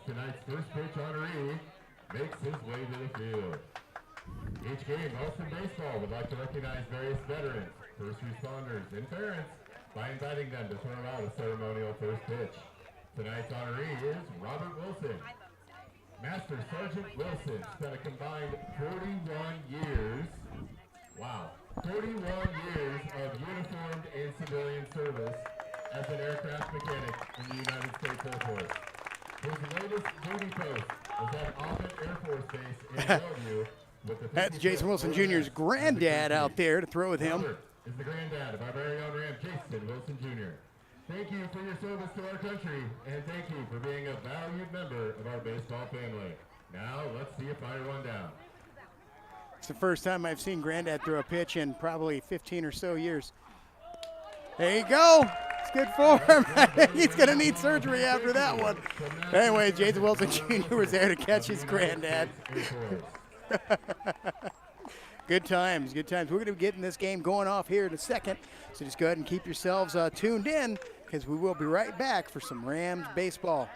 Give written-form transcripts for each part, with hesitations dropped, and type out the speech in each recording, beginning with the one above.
tonight's first pitch honoree, makes his way to the field. Each game, Wilson Baseball would like to recognize various veterans, first responders, and parents by inviting them to throw out a ceremonial first pitch. Tonight's honoree is Robert Wilson. Master Sergeant Wilson spent a combined 41 years, wow, 41 years of uniformed and civilian service as an aircraft mechanic in the United States Air Force. His latest duty post was at Offutt Air Force Base in Bellevue. That's Jason Wilson Jr.'s granddad out there to throw with him. Robert is the granddad of our very own Ram, Jason Wilson Jr. Thank you for your service to our country, and thank you for being a valued member of our baseball family. Now, let's see a fire one down. It's the first time I've seen granddad throw a pitch in probably 15 or so years. There you go. It's good form. He's going to need surgery after that one. Anyway, Jason Wilson Jr. was there to catch his granddad. Good times, good times. We're going to be getting this game going off here in a second, so just go ahead and keep yourselves tuned in, because we will be right back for some Rams baseball.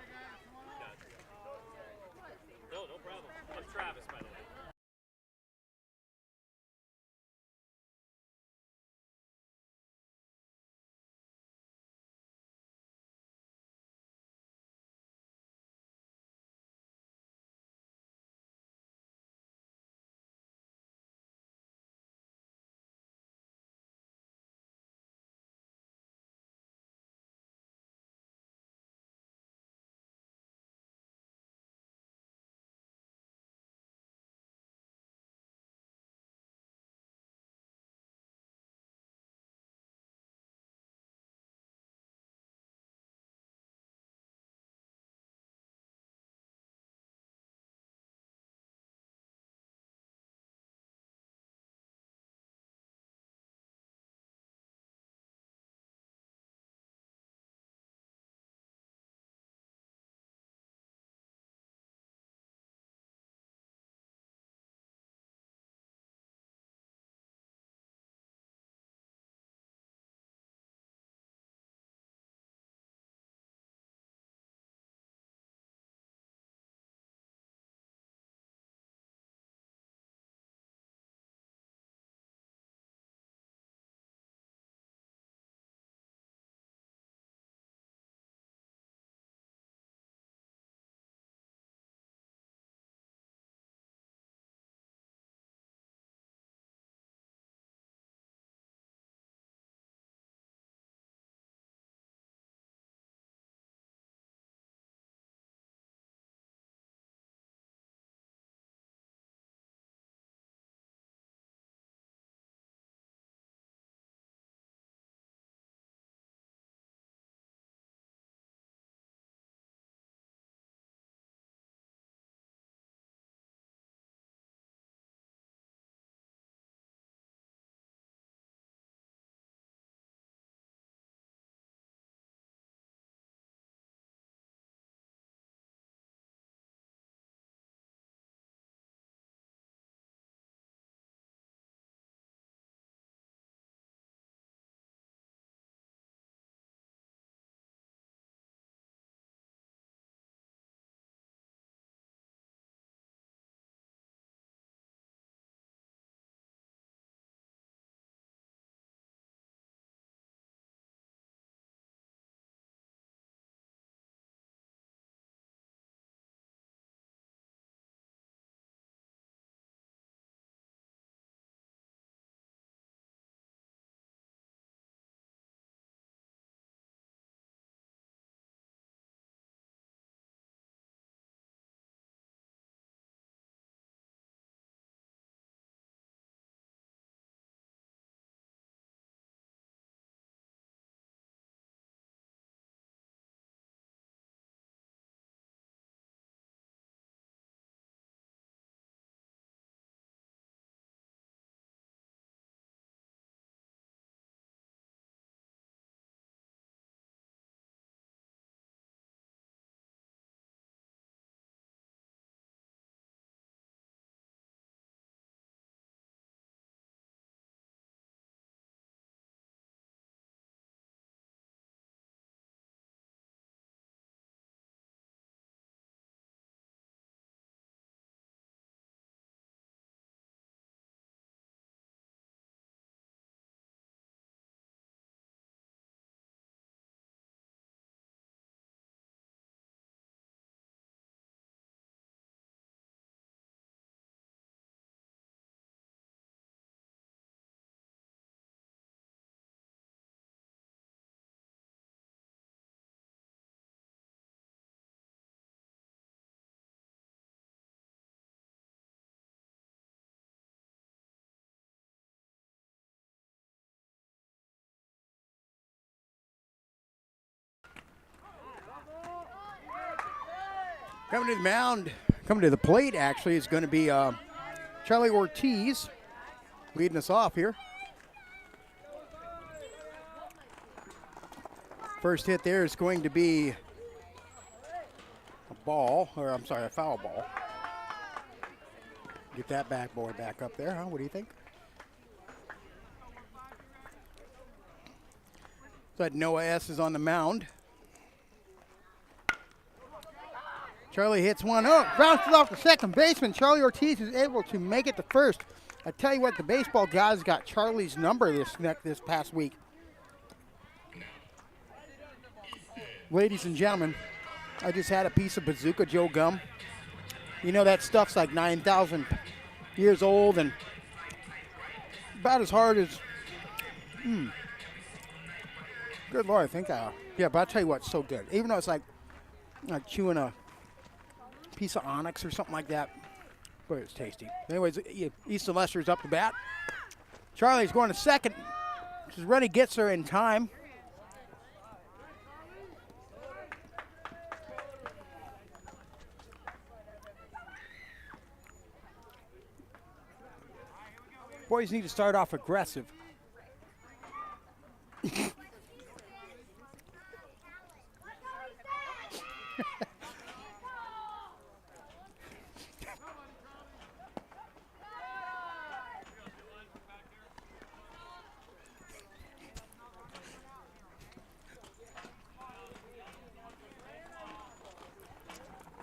Coming to the mound, coming to the plate, actually, is going to be Charlie Ortiz leading us off here. First hit there is going to be a foul ball. Get that bad boy back up there, huh? What do you think? So that Noah S. is on the mound. Charlie hits one. Oh, bounces off the second baseman. Charlie Ortiz is able to make it to first. I tell you what, the baseball guys got Charlie's number this past week. Ladies and gentlemen, I just had a piece of Bazooka Joe gum. You know that stuff's like 9,000 years old and about as hard as, good Lord, I think, yeah, but I'll tell you what, it's so good. Even though it's like chewing a piece of onyx or something like that, but it's tasty. Anyways, Easton Lester's up to bat. Charlie's going to second. His runny gets her in time. Boys need to start off aggressive.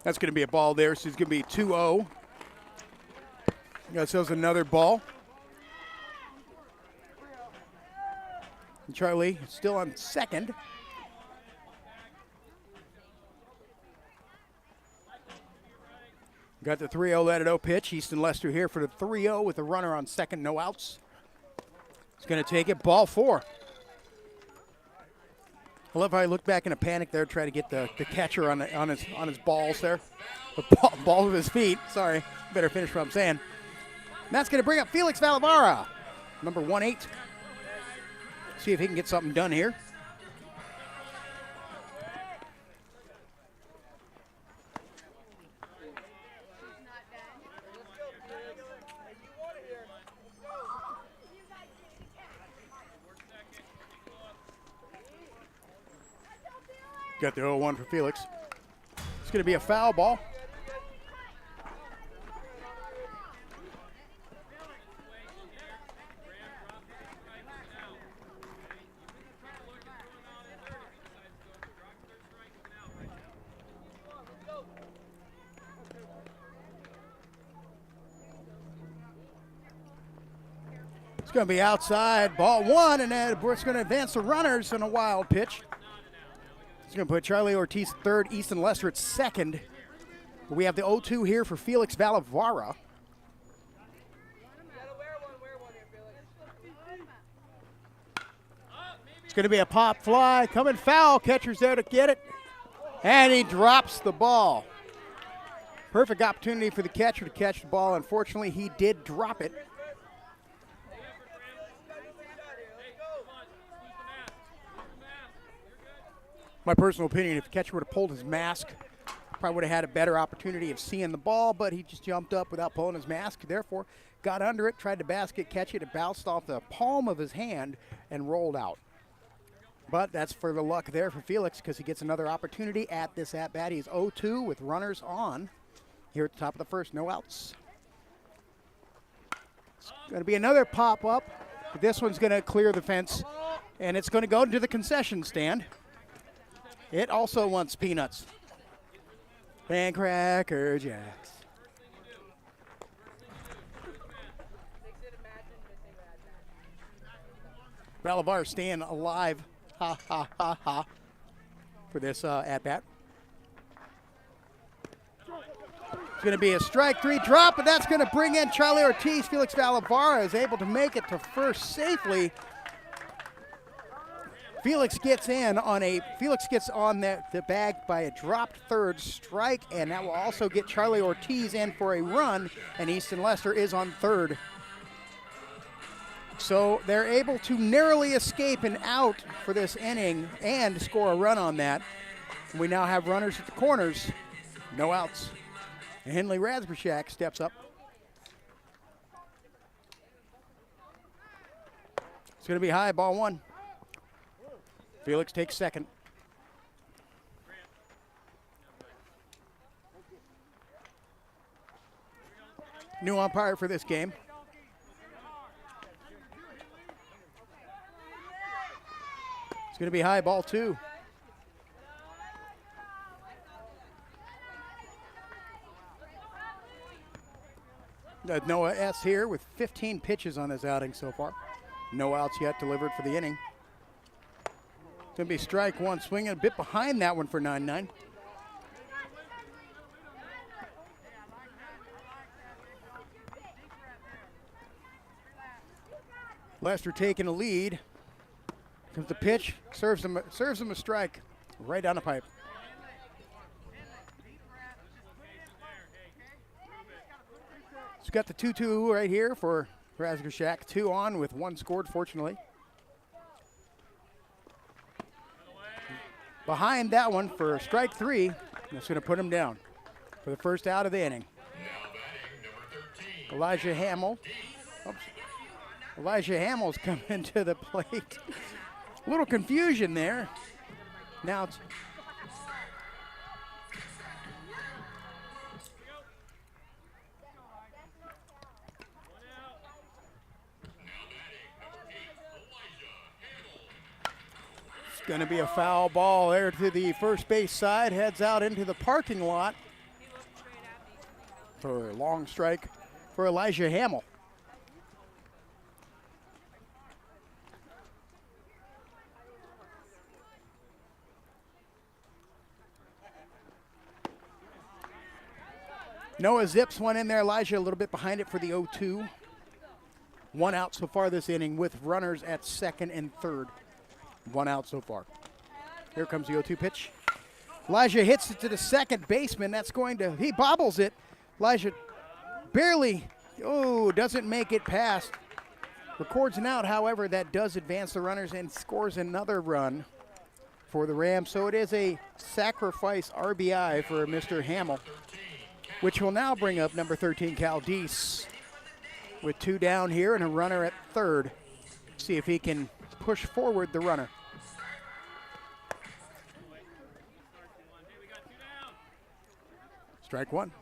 That's going to be a ball there, so it's going to be 2-0. That shows another ball. And Charlie is still on second. Got the 3-0 let-it-o pitch. Easton Lester here for the 3-0 with a runner on second, no outs. He's going to take it, ball 4. I love how he looked back in a panic there, trying to get the catcher on his balls there. The balls of his feet. Sorry, better finish what I'm saying. And that's going to bring up Felix Valavara, number 1-8. See if he can get something done here. Got the 0-1 for Felix. It's going to be a foul ball. It's going to be outside, ball 1, and then it's going to advance the runners in a wild pitch. It's going to put Charlie Ortiz third, Easton Lester at second. But we have the 0-2 here for Felix Valavara. It's going to be a pop fly, coming foul, catcher's there to get it, and he drops the ball. Perfect opportunity for the catcher to catch the ball. Unfortunately, he did drop it. My personal opinion, if the catcher would have pulled his mask, probably would have had a better opportunity of seeing the ball, but he just jumped up without pulling his mask, therefore got under it, tried to basket catch it, it bounced off the palm of his hand and rolled out. But that's for the luck there for Felix because he gets another opportunity at this at-bat. He's 0-2 with runners on here at the top of the first, no outs. It's going to be another pop-up. This one's going to clear the fence, and it's going to go into the concession stand. It also wants peanuts and Cracker Jacks. Valavara staying alive, ha, ha, ha, ha, for this at-bat. It's going to be a strike 3 drop, and that's going to bring in Charlie Ortiz. Felix Valavara is able to make it to first safely. Felix gets on the bag by a dropped third strike, and that will also get Charlie Ortiz in for a run, and Easton Lester is on third. So they're able to narrowly escape an out for this inning and score a run on that. We now have runners at the corners. No outs. Henley Razbershak steps up. It's going to be high, ball one. Felix takes second. New umpire for this game. It's going to be high, ball two. Noah S. here with 15 pitches on this outing so far. No outs yet delivered for the inning. It's going to be strike one, swinging a bit behind that one for 9-9. Lester taking a lead. Comes the pitch, serves him a strike right down the pipe. He's got the 2-2 right here for Razbershak. 2 on with 1 scored, fortunately. Behind that one for strike 3. That's going to put him down for the first out of the inning. Elijah Hamill. Oops. Elijah Hamill's coming to the plate. A little confusion there. Now it's going to be a foul ball there to the first base side. Heads out into the parking lot for a long strike for Elijah Hamill. Noah zips one in there. Elijah a little bit behind it for the 0-2. 1 out so far this inning with runners at second and third. 1 out so far. Here comes the 0-2 pitch. Elijah hits it to the second baseman. That's going to, he bobbles it. Elijah barely, doesn't make it past. Records an out, however, that does advance the runners and scores another run for the Rams. So it is a sacrifice RBI for Mr. Hamill, which will now bring up number 13, Caldice, with 2 down here and a runner at third. See if he can push forward the runner. Strike 1.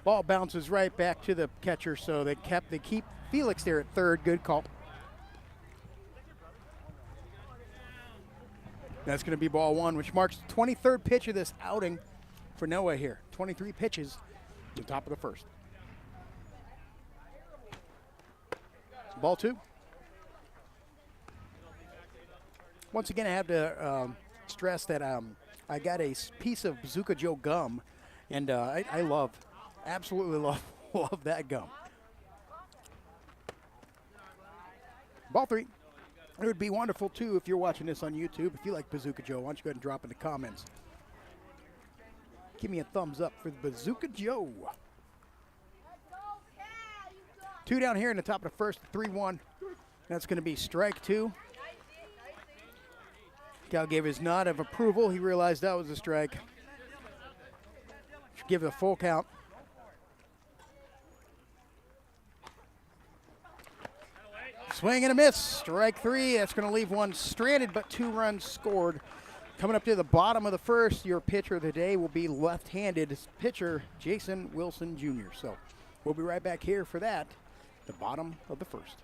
Ball bounces right back to the catcher, so they keep Felix there at third. Good call. That's going to be ball 1, which marks the 23rd pitch of this outing for Noah here. 23 pitches at the top of the first. Ball 2. Once again, I have to stress that I got a piece of Bazooka Joe gum, and I absolutely love that gum. Ball 3. It would be wonderful, too, if you're watching this on YouTube. If you like Bazooka Joe, why don't you go ahead and drop in the comments. Give me a thumbs up for the Bazooka Joe. 2 down here in the top of the first, 3-1. That's going to be strike 2. Cal gave his nod of approval. He realized that was a strike. Should give it a full count. Swing and a miss. Strike 3. That's going to leave 1 stranded, but 2 runs scored. Coming up to the bottom of the first, your pitcher of the day will be left-handed pitcher Jason Wilson Jr. So we'll be right back here for that, the bottom of the first.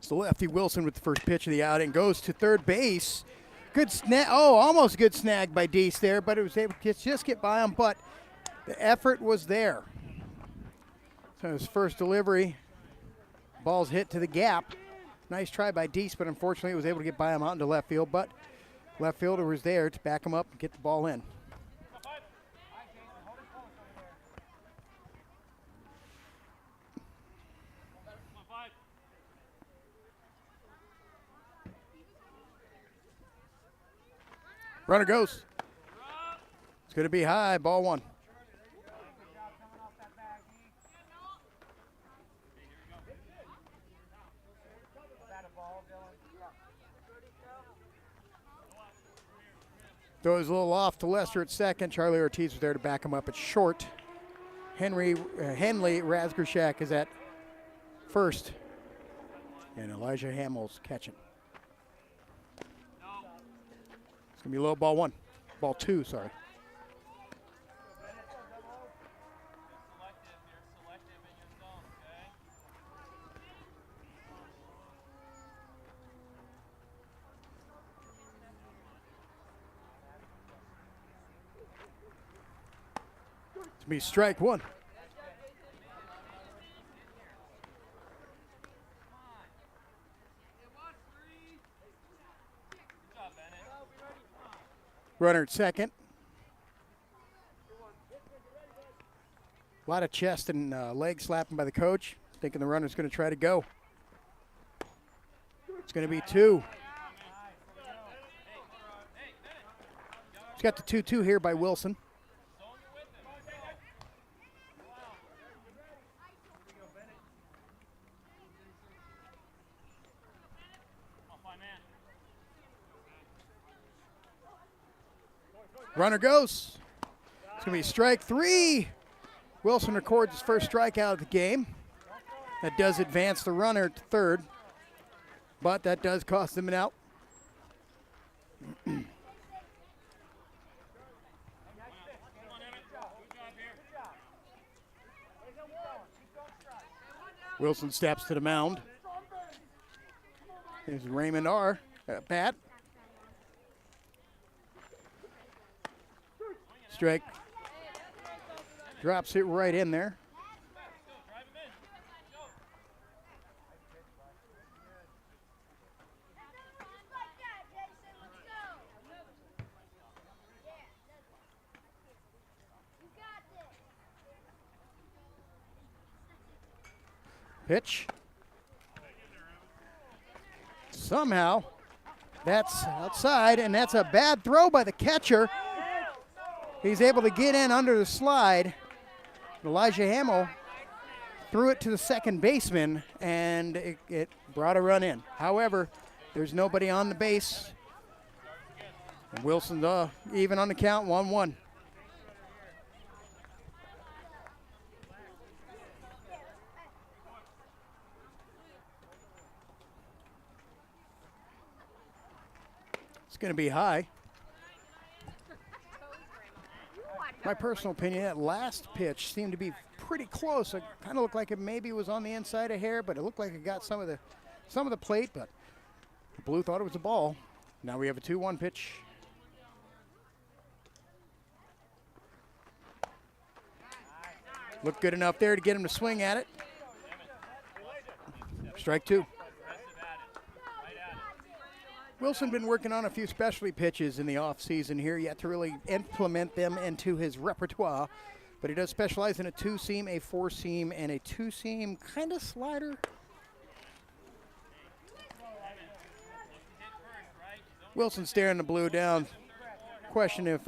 It's the lefty Wilson with the first pitch of the outing. Goes to third base. Good snag. Oh, almost a good snag by Deese there, but it was able to just get by him. But the effort was there. So his first delivery, ball's hit to the gap. Nice try by Deese, but unfortunately it was able to get by him out into left field. But left fielder was there to back him up and get the ball in. Runner goes. It's going to be high, ball one. Throws a little off to Lester at second. Charlie Ortiz was there to back him up at short. Henley Razgrashak is at first. And Elijah Hamill's catching. It's going to be low, ball one. Ball two, sorry. It's going to be strike one. Runner at second. A lot of chest and leg slapping by the coach, thinking the runner's going to try to go. It's going to be two. He's got the 2-2 here by Wilson. Runner goes. It's going to be strike three. Wilson records his first strikeout of the game. That does advance the runner to third, but that does cost him an out. Wilson steps to the mound. There's Raymond R. at bat. Strike. Drops it right in there. Pitch. Somehow, that's outside, and that's a bad throw by the catcher. He's able to get in under the slide. Elijah Hamill threw it to the second baseman, and it brought a run in. However, there's nobody on the base. And Wilson's even on the count, 1-1. It's going to be high. My personal opinion, that last pitch seemed to be pretty close. It kind of looked like it maybe was on the inside a hair, but it looked like it got some of the plate, but the Blue thought it was a ball. Now we have a 2-1 pitch. Looked good enough there to get him to swing at it. Strike two. Wilson been working on a few specialty pitches in the offseason here, yet to really implement them into his repertoire. But he does specialize in a two-seam, a four-seam, and a two-seam kind of slider. Wilson staring the Blue down. Question if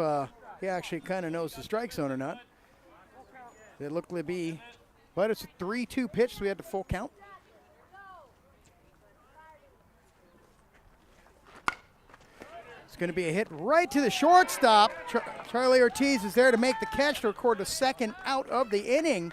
he actually kind of knows the strike zone or not. It looked to be, but it's a 3-2 pitch, so we had the full count. Going to be a hit right to the shortstop. Charlie Ortiz is there to make the catch to record the second out of the inning.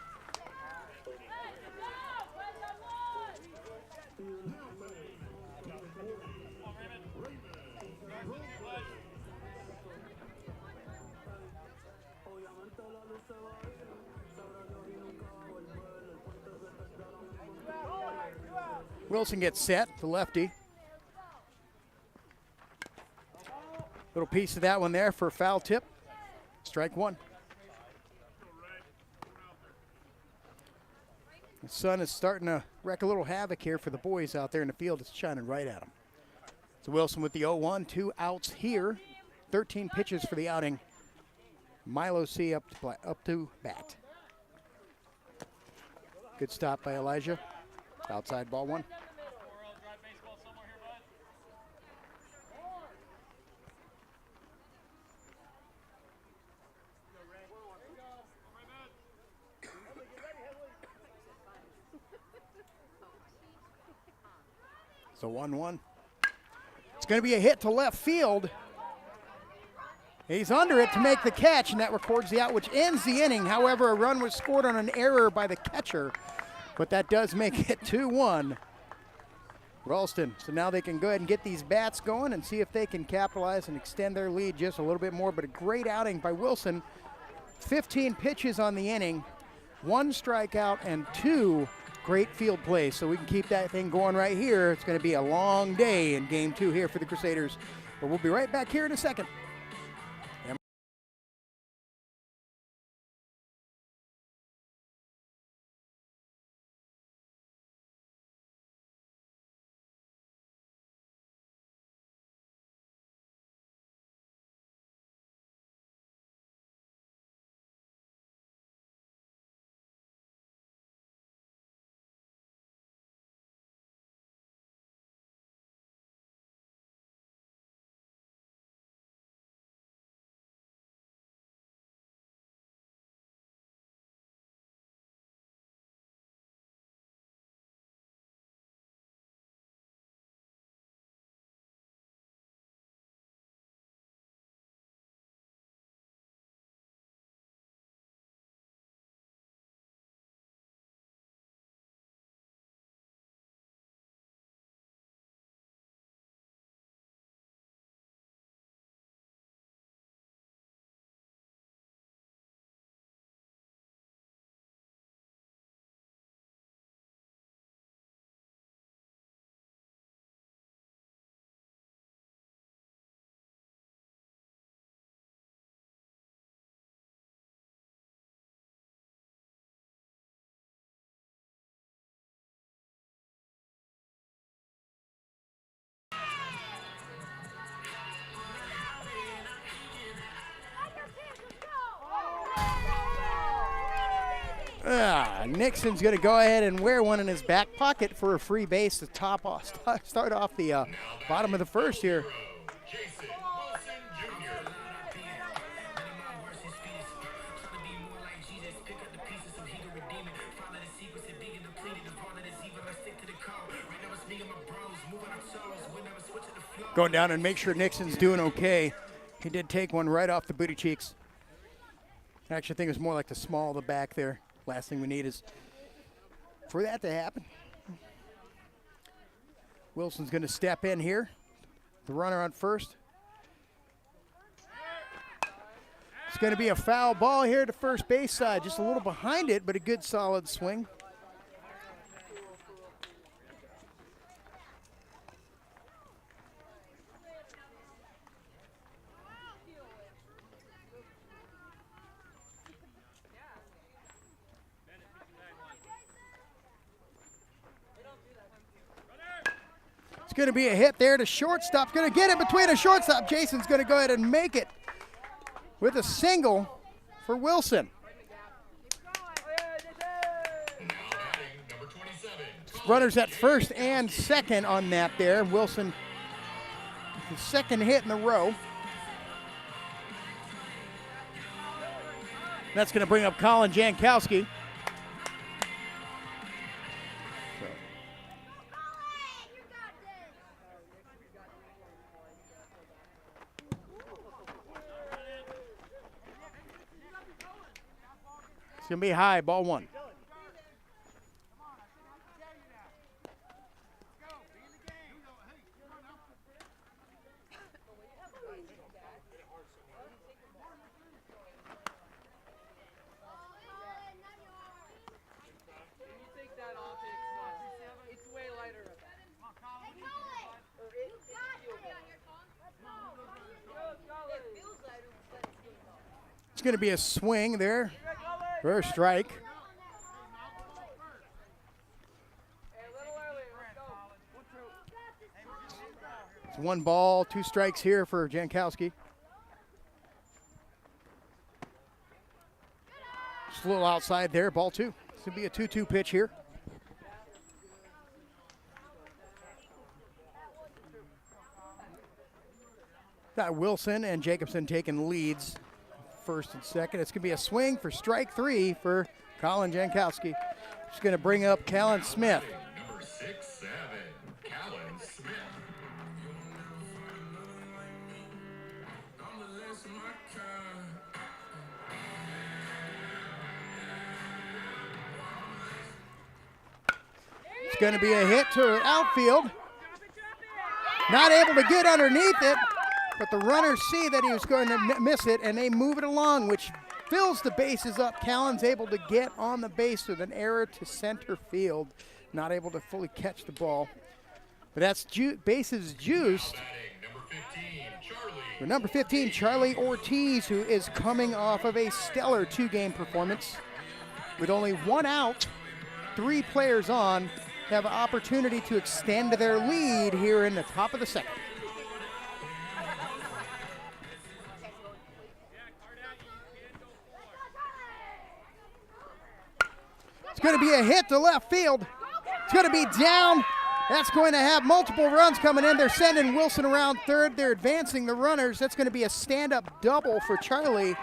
Wilson gets set, the lefty. Little piece of that one there for a foul tip. Strike one. The sun is starting to wreak a little havoc here for the boys out there in the field. It's shining right at them. So Wilson with the 0-1, 2 outs here. 13 pitches for the outing. Milo C up to bat. Good stop by Elijah. Outside ball one. So 1-1. It's going to be a hit to left field. He's under it to make the catch, and that records the out, which ends the inning. However, a run was scored on an error by the catcher, but that does make it 2-1. Ralston. So now they can go ahead and get these bats going and see if they can capitalize and extend their lead just a little bit more. But a great outing by Wilson. 15 pitches on the inning, 1 strikeout, and 2 great field plays. So we can keep that thing going right here. It's going to be a long day in game 2 here for the Crusaders. But we'll be right back here in a second. Nixon's going to go ahead and wear one in his back pocket for a free base to start off the bottom of the first here. Going down and make sure Nixon's doing okay. He did take one right off the booty cheeks. I actually think it was more like the small of the back there. Last thing we need is for that to happen. Wilson's going to step in here. The runner on first. It's going to be a foul ball here to first base side. Just a little behind it, but a good solid swing. Going to be a hit there to shortstop. Going to get it between a shortstop. Jason's going to go ahead and make it with a single for Wilson. Runners at first and second on that there. Wilson, the second hit in a row. That's going to bring up Colin Jankowski. It's going to be high, ball one. It's way lighter up It's going to be a swing there for a strike. It's 1 ball, 2 strikes here for Jankowski. Just a little outside there, ball 2. This will be a 2-2 pitch here. Got Wilson and Jacobson taking leads, first and second. It's going to be a swing for strike 3 for Colin Jankowski. Just going to bring up Callan Smith. Number 6-7, Callan Smith. It's going to be a hit to outfield. Not able to get underneath it, but the runners see that he was going to miss it, and they move it along, which fills the bases up. Callan's able to get on the base with an error to center field. Not able to fully catch the ball. But that's bases juiced. For number 15, Charlie Ortiz, who is coming off of a stellar 2-game performance. With only 1 out, 3 players on, have an opportunity to extend their lead here in the top of the second. It's going to be a hit to left field. It's going to be down. That's going to have multiple runs coming in. They're sending Wilson around third. They're advancing the runners. That's going to be a stand-up double for Charlie.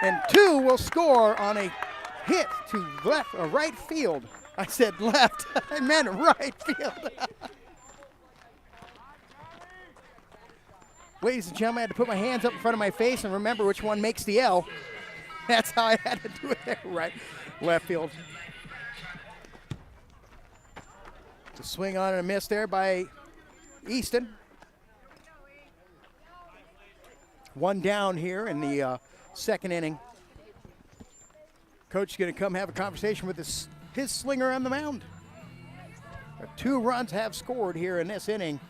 And 2 will score on a hit to left or right field. I said left. I meant right field. Ladies and gentlemen, I had to put my hands up in front of my face and remember which one makes the L. That's how I had to do it there. Right, left field. It's a swing on and a miss there by Easton. 1 down here in the second inning. Coach is going to come have a conversation with his slinger on the mound. 2 runs have scored here in this inning.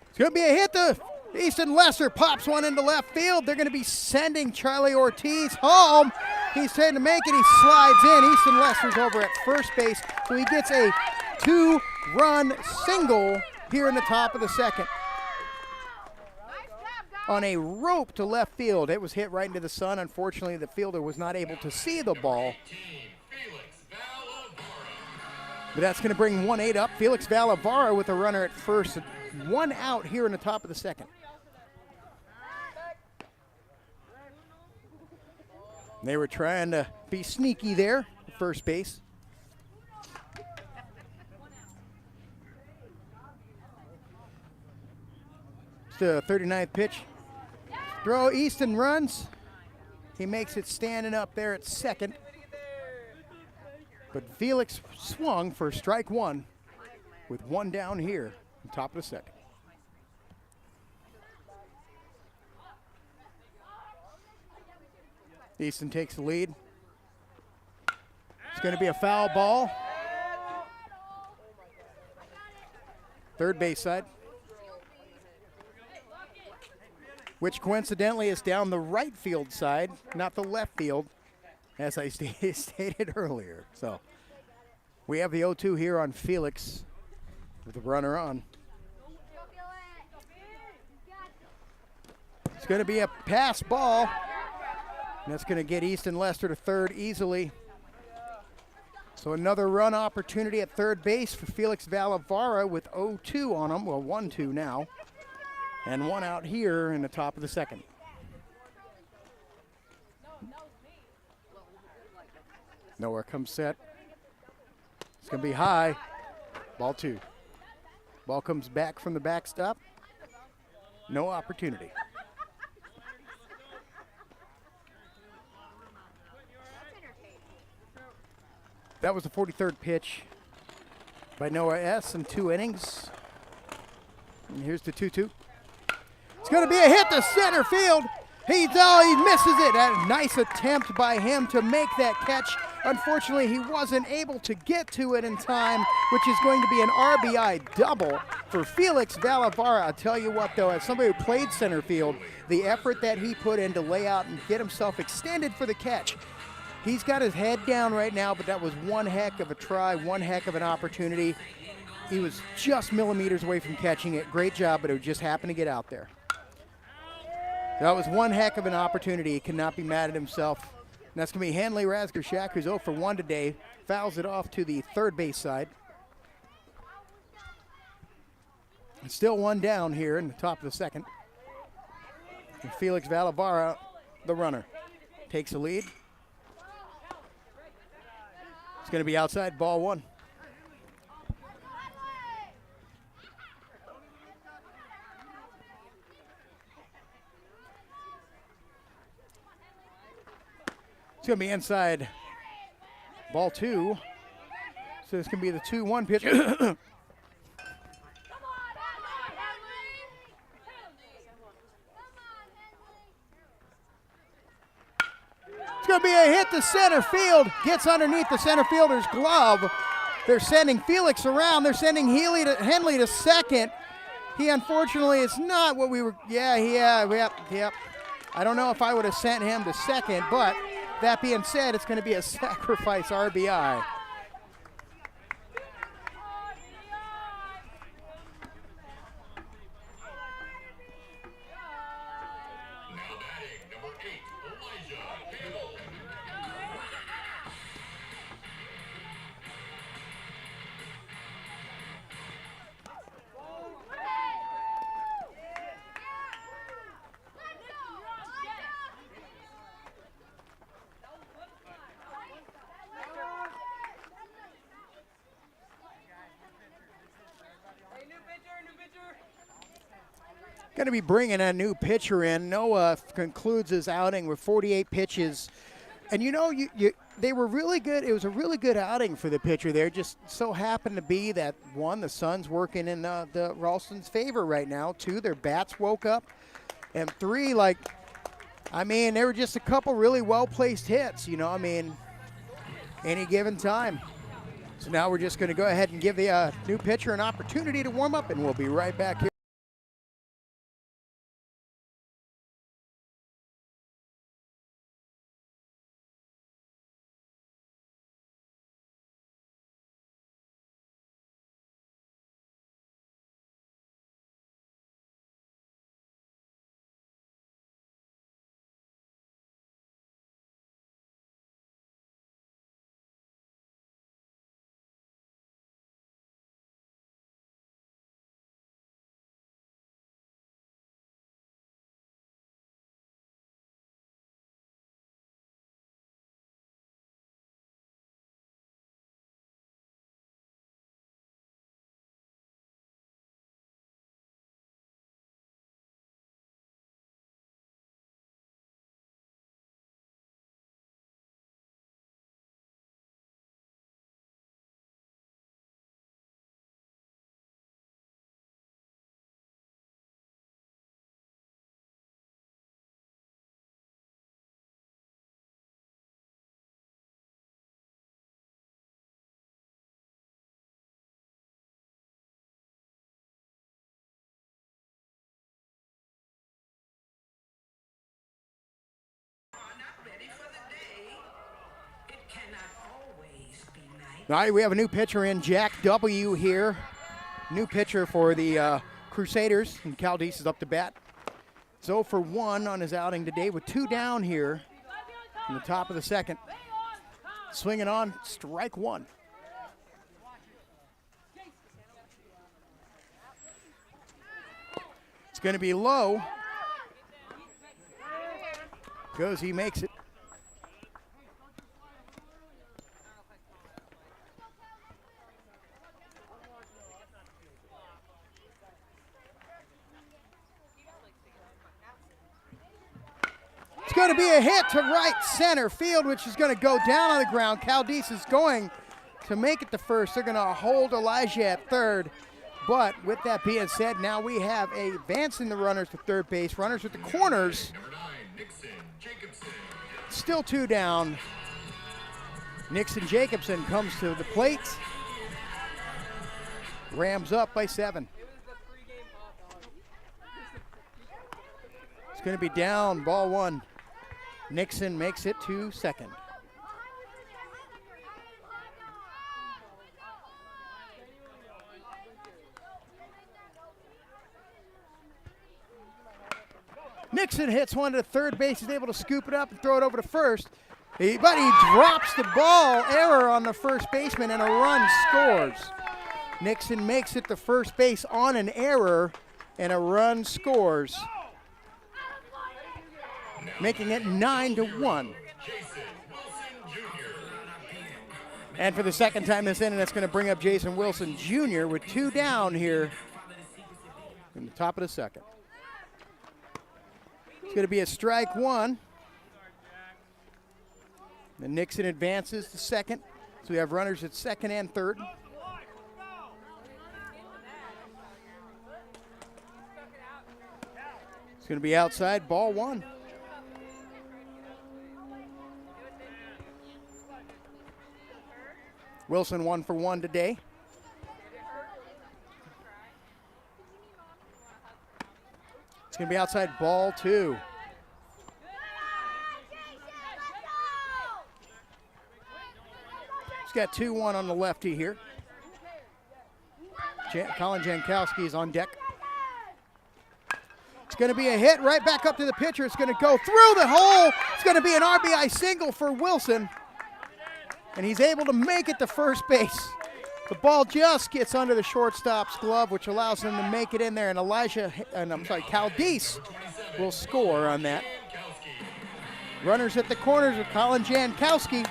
It's going to be a hit to Easton Lesser. Pops one into left field. They're going to be sending Charlie Ortiz home. He's trying to make it. He slides in. Easton Lesser's over at first base. So he gets a 2-run single here in the top of the second. On a rope to left field. It was hit right into the sun. Unfortunately, the fielder was not able to see the ball. But that's going to bring 1-8 up. Felix Valavara with a runner at first. 1 out here in the top of the second. They were trying to be sneaky there at first base. It's the 39th pitch. Throw, Easton runs. He makes it standing up there at second. But Felix swung for strike 1 with 1 down here. Top of the second. Easton takes the lead. It's going to be a foul ball. Third base side. Which coincidentally is down the right field side, not the left field, as I stated earlier. So we have the 0-2 here on Felix with the runner on. It's going to be a pass ball. And that's going to get Easton Lester to third easily. So another run opportunity at third base for Felix Valavara with 0-2 on him. Well, 1-2 now. And one out here in the top of the second. Nowhere comes set. It's going to be high. Ball 2. Ball comes back from the backstop. No opportunity. That was the 43rd pitch by Noah S. in 2 innings. And here's the 2-2. It's going to be a hit to center field. He misses it. A nice attempt by him to make that catch. Unfortunately, he wasn't able to get to it in time, which is going to be an RBI double for Felix Valavara. I'll tell you what, though, as somebody who played center field, the effort that he put in to lay out and get himself extended for the catch. He's got his head down right now, but that was one heck of a try, one heck of an opportunity. He was just millimeters away from catching it. Great job, but it just happened to get out there. That was one heck of an opportunity. He cannot be mad at himself. And that's going to be Hanley Razgershak, who's 0 for 1 today. Fouls it off to the third base side. And still one down here in the top of the second. And Felix Valavara, the runner, takes the lead. It's going to be outside, ball 1. It's going to be inside, ball 2. So this can be the 2-1 pitch. It's going to be a hit to center field. Gets underneath the center fielder's glove. They're sending Felix around. They're sending Henley to second. He unfortunately is not what we were. Yep. I don't know if I would have sent him to second, but that being said, it's going to be a sacrifice RBI. Going to be bringing a new pitcher in. Noah concludes his outing with 48 pitches. And you know, they were really good. It was a really good outing for the pitcher there. Just so happened to be that, 1, the sun's working in the Ralston's favor right now. 2, their bats woke up. And 3, there were just a couple really well-placed hits, any given time. So now we're just going to go ahead and give the new pitcher an opportunity to warm up, and we'll be right back here. All right, we have a new pitcher in, Jack W. here. New pitcher for the Crusaders, and Caldice is up to bat. 0 for 1 on his outing today with 2 down here in the top of the second. Swinging on, strike 1. It's going to be low. Goes, he makes it. It's going to be a hit to right center field, which is going to go down on the ground. Caldice is going to make it to first. They're going to hold Elijah at third. But with that being said, now we have advancing the runners to third base. Runners at the corners. Still 2 down. Nixon Jacobson comes to the plate. Rams up by 7. It's going to be down, ball 1. Nixon makes it to second. Nixon hits one to third base. He's able to scoop it up and throw it over to first. But he drops the ball. Error on the first baseman, and a run scores. Nixon makes it to first base on an error, and a run scores, making it 9-1. And for the second time this inning, that's going to bring up Jason Wilson Jr. with 2 down here in the top of the second. It's going to be a strike 1. And Nixon advances to second. So we have runners at second and third. It's going to be outside, ball 1. Wilson 1 for 1 today. It's going to be outside, ball 2. He's got 2-1 on the lefty here. Colin Jankowski is on deck. It's going to be a hit right back up to the pitcher. It's going to go through the hole. It's going to be an RBI single for Wilson. And he's able to make it to first base. The ball just gets under the shortstop's glove, which allows him to make it in there. And Caldice will score on that. Runners at the corners with Colin Jankowski.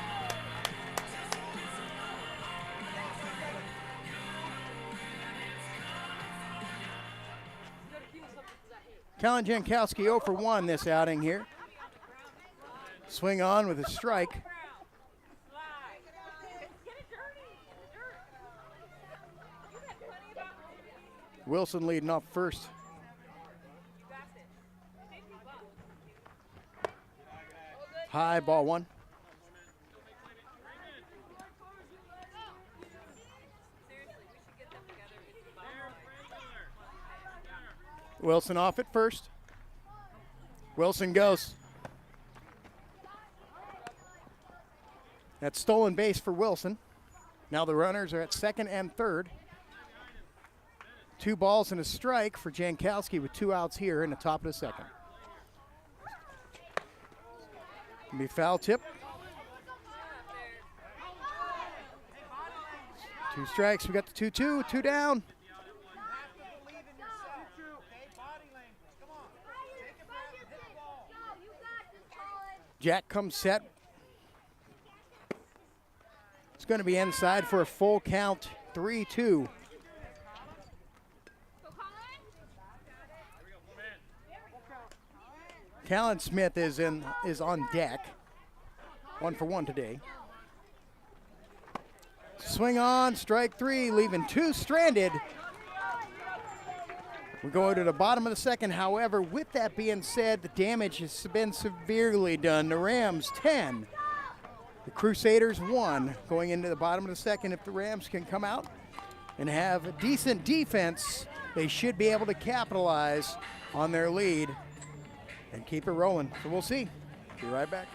Colin Jankowski 0 for 1 this outing here. Swing on with a strike. Wilson leading off first. High, ball 1. Wilson off at first. Wilson goes. That's stolen base for Wilson. Now the runners are at second and third. 2 balls and a strike for Jankowski with 2 outs here in the top of the second. It'll be foul tip. 2 strikes. We got the 2-2, 2 down. Jack comes set. It's going to be inside for a full count, 3-2. Callan Smith is on deck. 1 for 1 today. Swing on, strike 3, leaving 2 stranded. We're going to the bottom of the second. However, with that being said, the damage has been severely done. The Rams 10, the Crusaders 1. Going into the bottom of the second, if the Rams can come out and have a decent defense, they should be able to capitalize on their lead and keep it rolling. So we'll see. Be right back.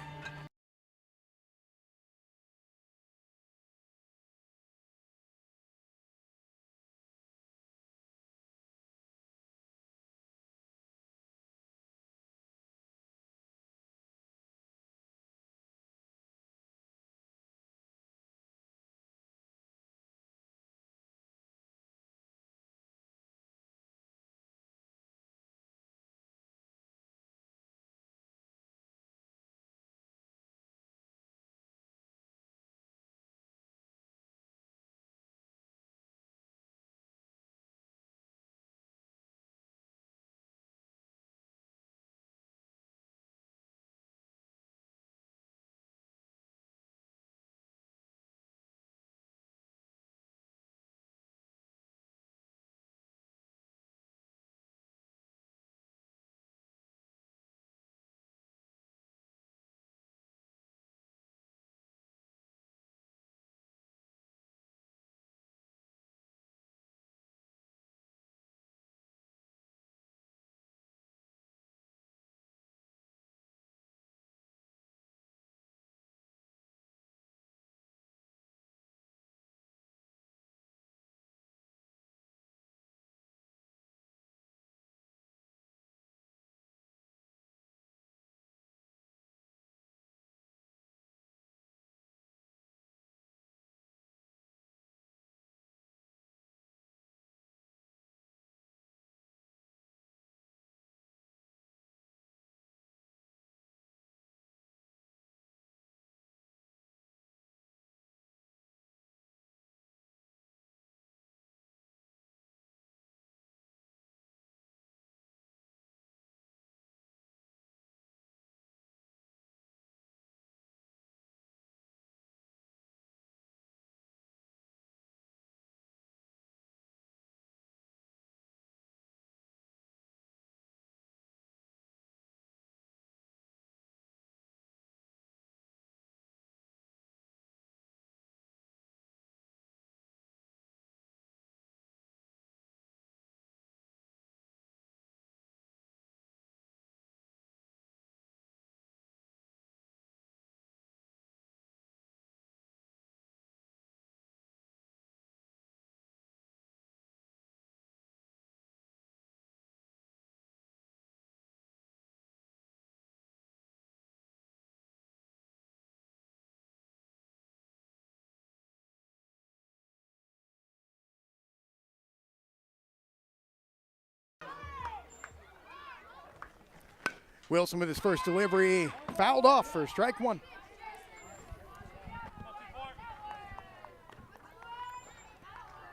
Wilson with his first delivery, fouled off for strike one.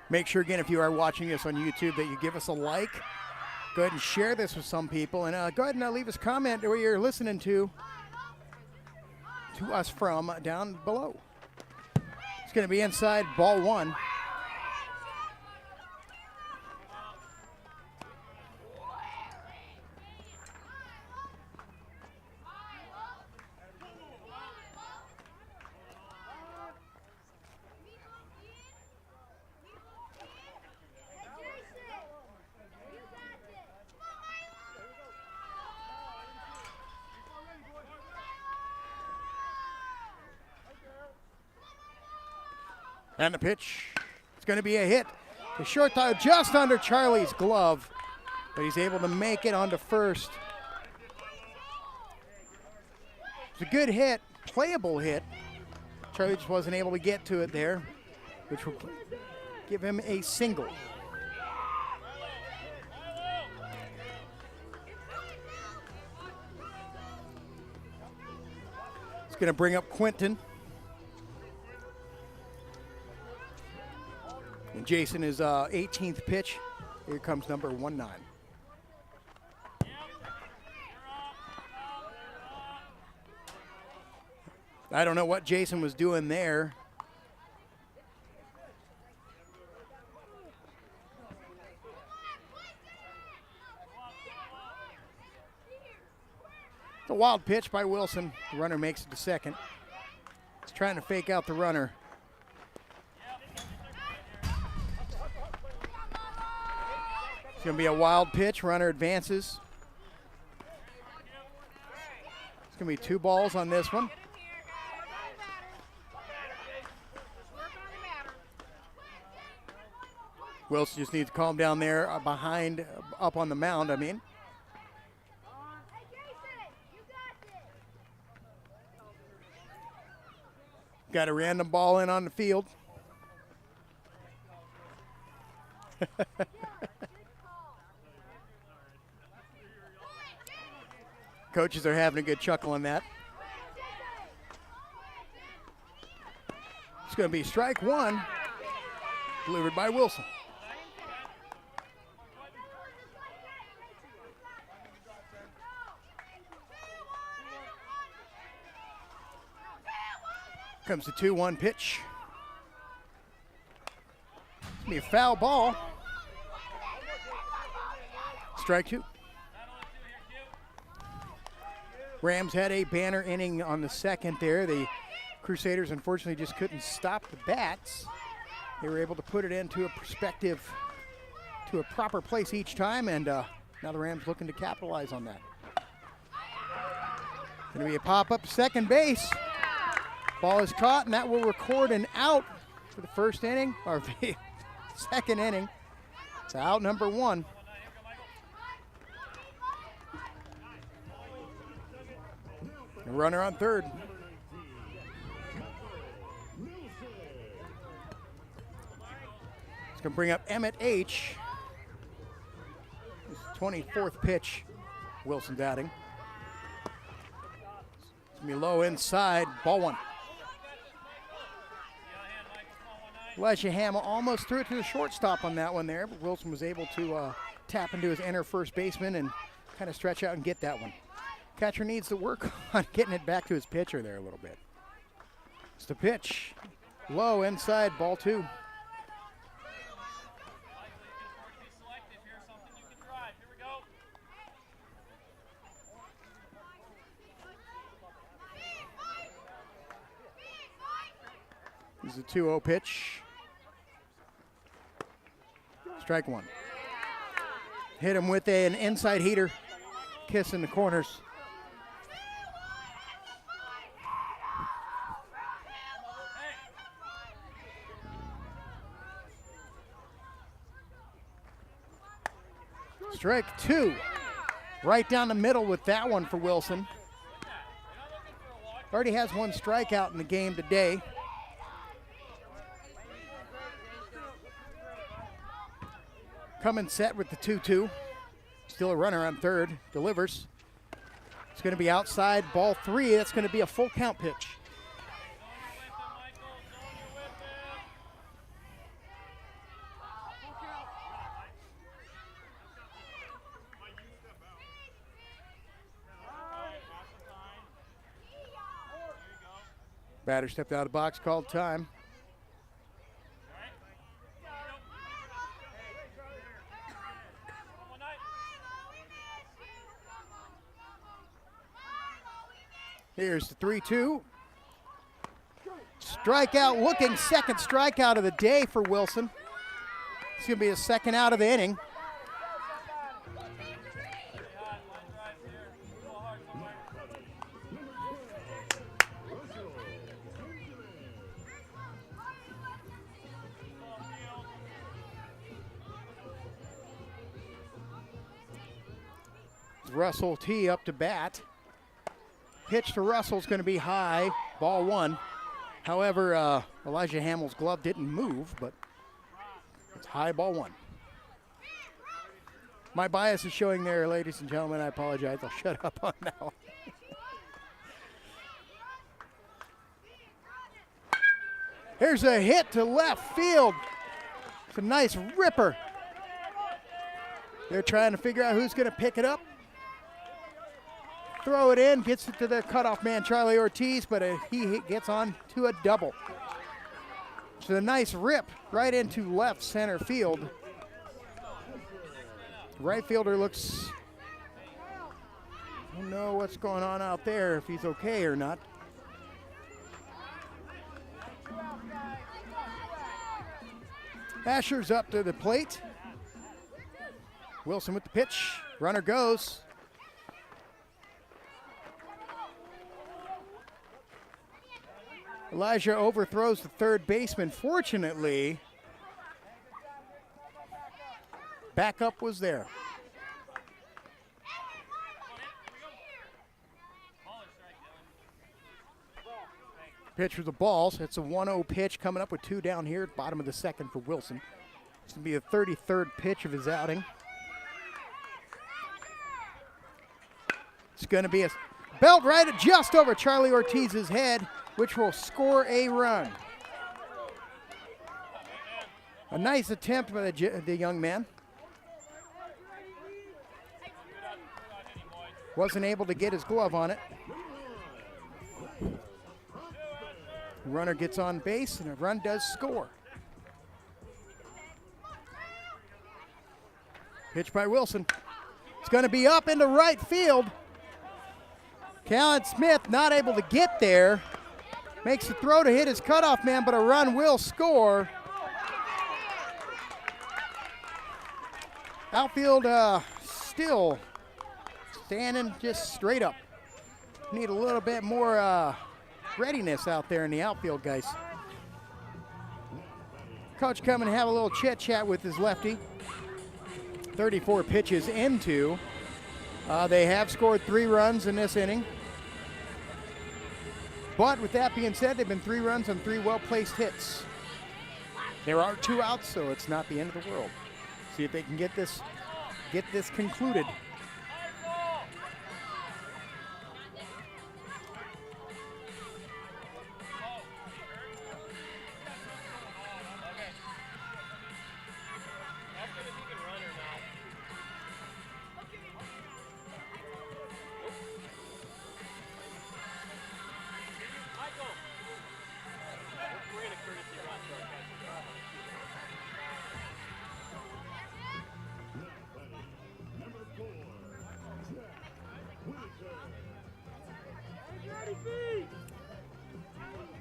Make sure, again, if you are watching this on YouTube, that you give us a like. Go ahead and share this with some people. And go ahead and leave us a comment where you're listening to us from down below. It's going to be inside, ball one. And the pitch, it's going to be a hit. The short throw just under Charlie's glove, but he's able to make it onto first. It's a good hit, playable hit. Charlie just wasn't able to get to it there, which will give him a single. It's going to bring up Quentin. And Jason is 18th pitch. Here comes number 1-9. I don't know what Jason was doing there. It's a wild pitch by Wilson. The runner makes it to second. He's trying to fake out the runner. It's going to be a wild pitch. Runner advances. It's going to be 2 balls on this one. Wilson just needs to calm down there behind, up on the mound, I mean. Got a random ball in on the field. Coaches are having a good chuckle on that. It's going to be strike one, delivered by Wilson. Comes the 2-1 pitch. It's going to be a foul ball. Strike two. Rams had a banner inning on the second there. The Crusaders unfortunately just couldn't stop the bats. They were able to put it into a perspective, to a proper place each time, and now the Rams looking to capitalize on that. Going to be a pop-up to second base. Ball is caught, and that will record an out for the first inning, or the second inning. It's out number 1. A runner on third. It's going to bring up Emmett H. His 24th pitch. Wilson's outing. It's going to be low inside. Ball one. Elijah Hamill almost threw it to the shortstop on that one there, but Wilson was able to tap into his inner first baseman and kind of stretch out and get that one. Catcher needs to work on getting it back to his pitcher there a little bit. It's the pitch. Low inside, ball 2. This is a 2-0 pitch. Strike one. Hit him with an inside heater. Kiss in the corners. Strike two. Right down the middle with that one for Wilson. Already has 1 strikeout in the game today. Coming set with the 2-2. Still a runner on third. Delivers. It's going to be outside, ball 3. That's going to be a full count pitch. Batter stepped out of the box, called time. Here's the 3-2. Strikeout looking, second strikeout of the day for Wilson. It's going to be his second out of the inning. Russell T up to bat. Pitch to Russell's going to be high, ball 1. However, Elijah Hamill's glove didn't move, but it's high, ball 1. My bias is showing there, ladies and gentlemen. I apologize. I'll shut up on that one. Here's a hit to left field. It's a nice ripper. They're trying to figure out who's going to pick it up. Throw it in, gets it to the cutoff man, Charlie Ortiz, but he gets on to a double. So a nice rip right into left center field. Right fielder looks, I don't know what's going on out there, if he's okay or not. Asher's up to the plate. Wilson with the pitch, runner goes. Elijah overthrows the third baseman. Fortunately, backup was there. Pitch with the balls. It's a 1-0 pitch coming up with 2 down here at bottom of the second for Wilson. It's going to be the 33rd pitch of his outing. It's going to be a belt right just over Charlie Ortiz's head, which will score a run. A nice attempt by the young man. Wasn't able to get his glove on it. Runner gets on base, and a run does score. Pitch by Wilson. It's going to be up into right field. Callan Smith not able to get there. Makes the throw to hit his cutoff man, but a run will score. Outfield still standing just straight up. Need a little bit more readiness out there in the outfield, guys. Coach coming to have a little chit chat with his lefty. 34 pitches into. They have scored 3 runs in this inning. But with that being said, they've been 3 runs on 3 well-placed hits. There are 2 outs, so it's not the end of the world. See if they can get this concluded.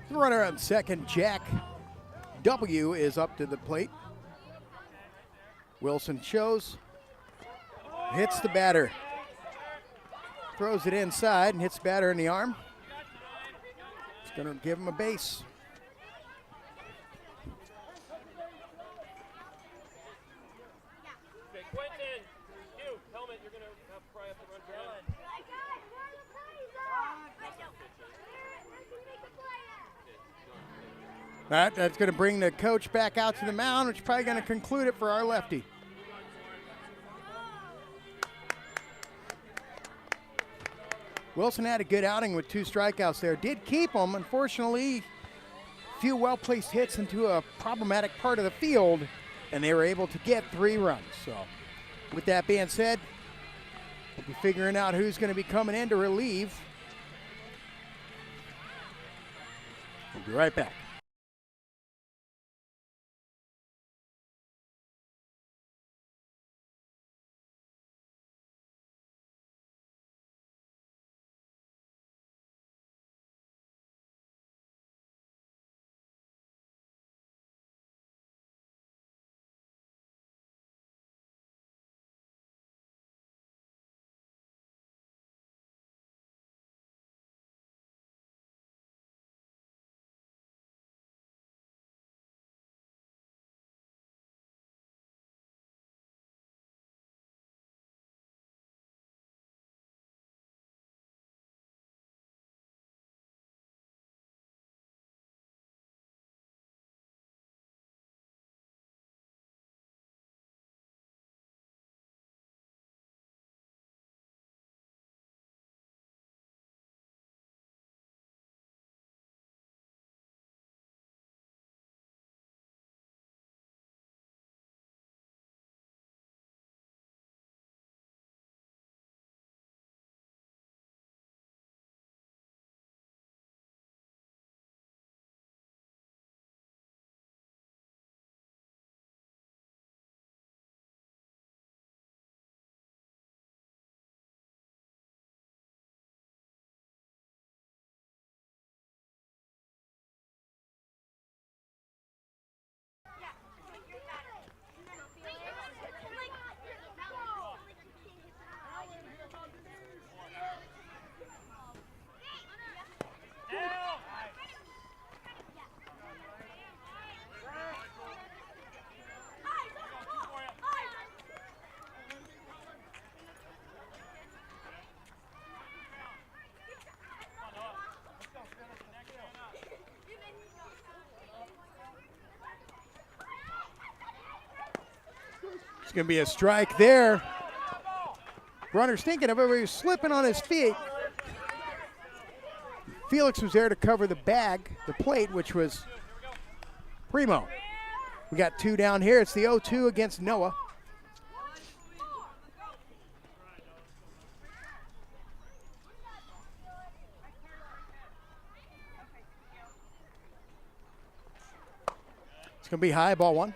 Runner on second, Jack W. is up to the plate. Wilson shows, hits the batter. Throws it inside and hits the batter in the arm. It's going to give him a base. That's going to bring the coach back out to the mound, which is probably going to conclude it for our lefty. Wilson had a good outing with 2 strikeouts there. Did keep them, unfortunately, a few well-placed hits into a problematic part of the field, and they were able to get 3 runs. So with that being said, we'll be figuring out who's going to be coming in to relieve. We'll be right back. It's going to be a strike there. Runner's thinking of it, but he was slipping on his feet. Felix was there to cover the plate, which was Primo. We got 2 down here. It's the 0-2 against Noah. It's going to be high, ball 1.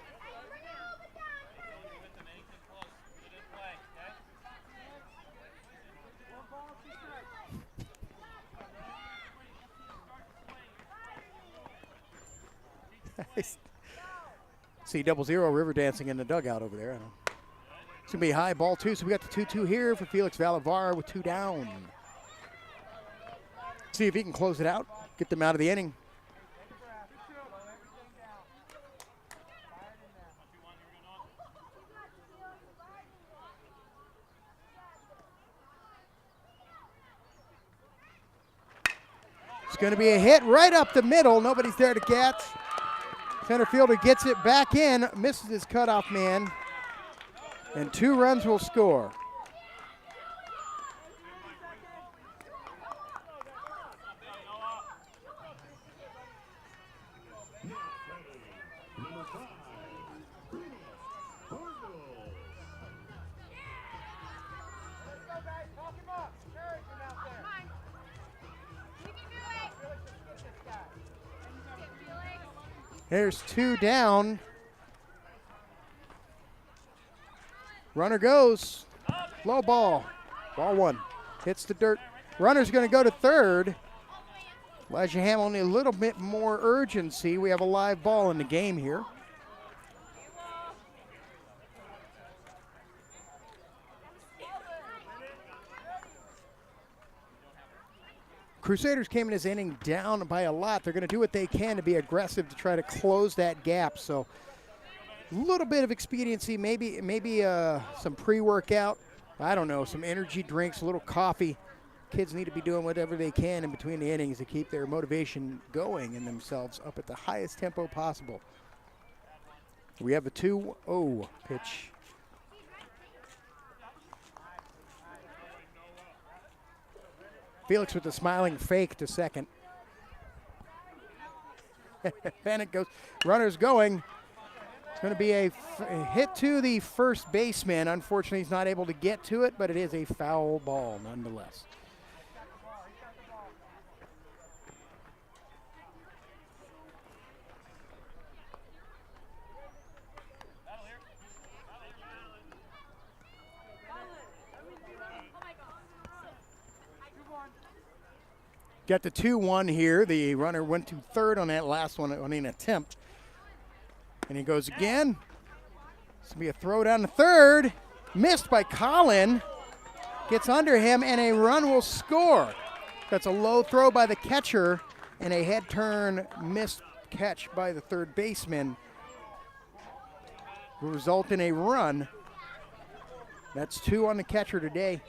See 0-0 river dancing in the dugout over there. It's going to be high, ball 2. So we got the 2-2 here for Felix Valavar with 2 down. See if he can close it out, get them out of the inning. It's going to be a hit right up the middle. Nobody's there to catch. Center fielder gets it back in, misses his cutoff man, and 2 runs will score. There's 2 down. Runner goes. Low ball. Ball 1. Hits the dirt. Runner's going to go to third. Elijah Hamlin a little bit more urgency. We have a live ball in the game here. Crusaders came in this inning down by a lot. They're going to do what they can to be aggressive to try to close that gap. So a little bit of expediency, maybe some pre-workout. I don't know, some energy drinks, a little coffee. Kids need to be doing whatever they can in between the innings to keep their motivation going and themselves up at the highest tempo possible. We have a 2-0 pitch. Felix with the smiling fake to second. Bennett goes, runner's going. It's going to be a hit to the first baseman. Unfortunately, he's not able to get to it, but it is a foul ball nonetheless. Got the 2-1 here. The runner went to third on that last one on an attempt. And he goes again. It's going to be a throw down to third. Missed by Colin. Gets under him, and a run will score. That's a low throw by the catcher, and a head turn missed catch by the third baseman will result in a run. That's 2 on the catcher today.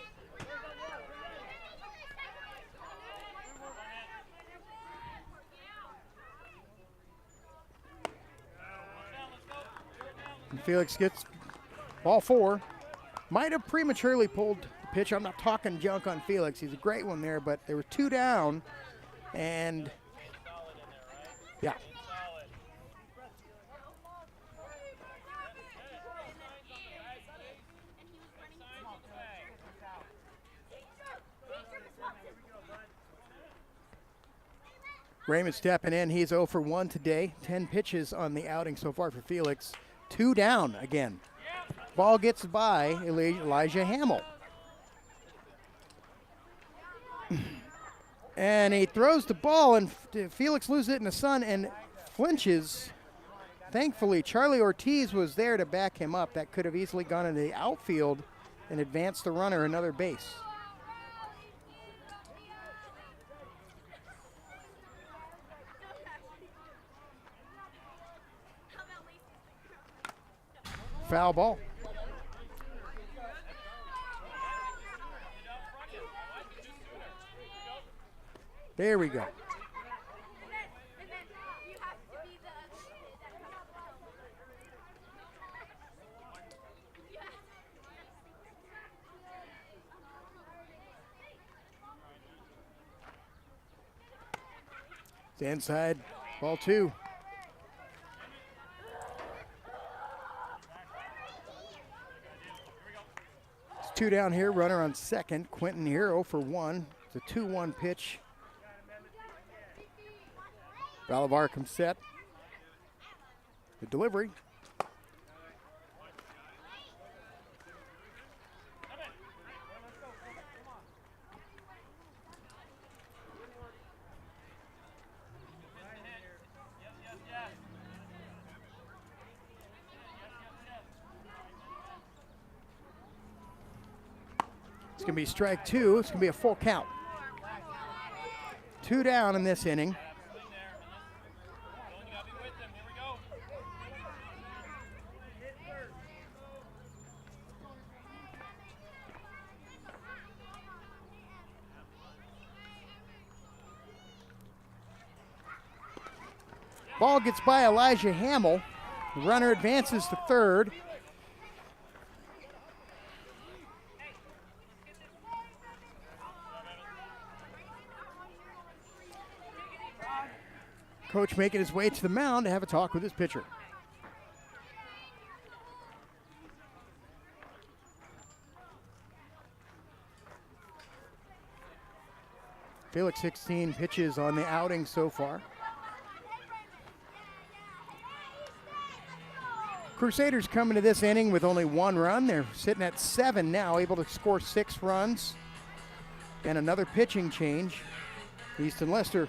And Felix gets ball 4. Might have prematurely pulled the pitch. I'm not talking junk on Felix. He's a great one there, but there were 2 down. And, yeah. Raymond stepping in. He's 0 for 1 today. 10 pitches on the outing so far for Felix. 2 down again. Ball gets by Elijah Hamill. And he throws the ball, and Felix loses it in the sun and flinches. Thankfully, Charlie Ortiz was there to back him up. That could have easily gone into the outfield and advanced the runner another base. Foul ball. There we go. It's inside, ball 2. It's 2 down here, runner on second. Quentin here, 0 for 1. It's a 2-1 pitch. Bolivar comes set. The delivery. It's going to be strike 2. It's going to be a full count. 2 down in this inning. Ball gets by Elijah Hamill. The runner advances to third. Coach making his way to the mound to have a talk with his pitcher. Felix 16 pitches on the outing so far. Crusaders coming to this inning with only 1 run. They're sitting at 7 now, able to score 6 runs. And another pitching change. Easton Lester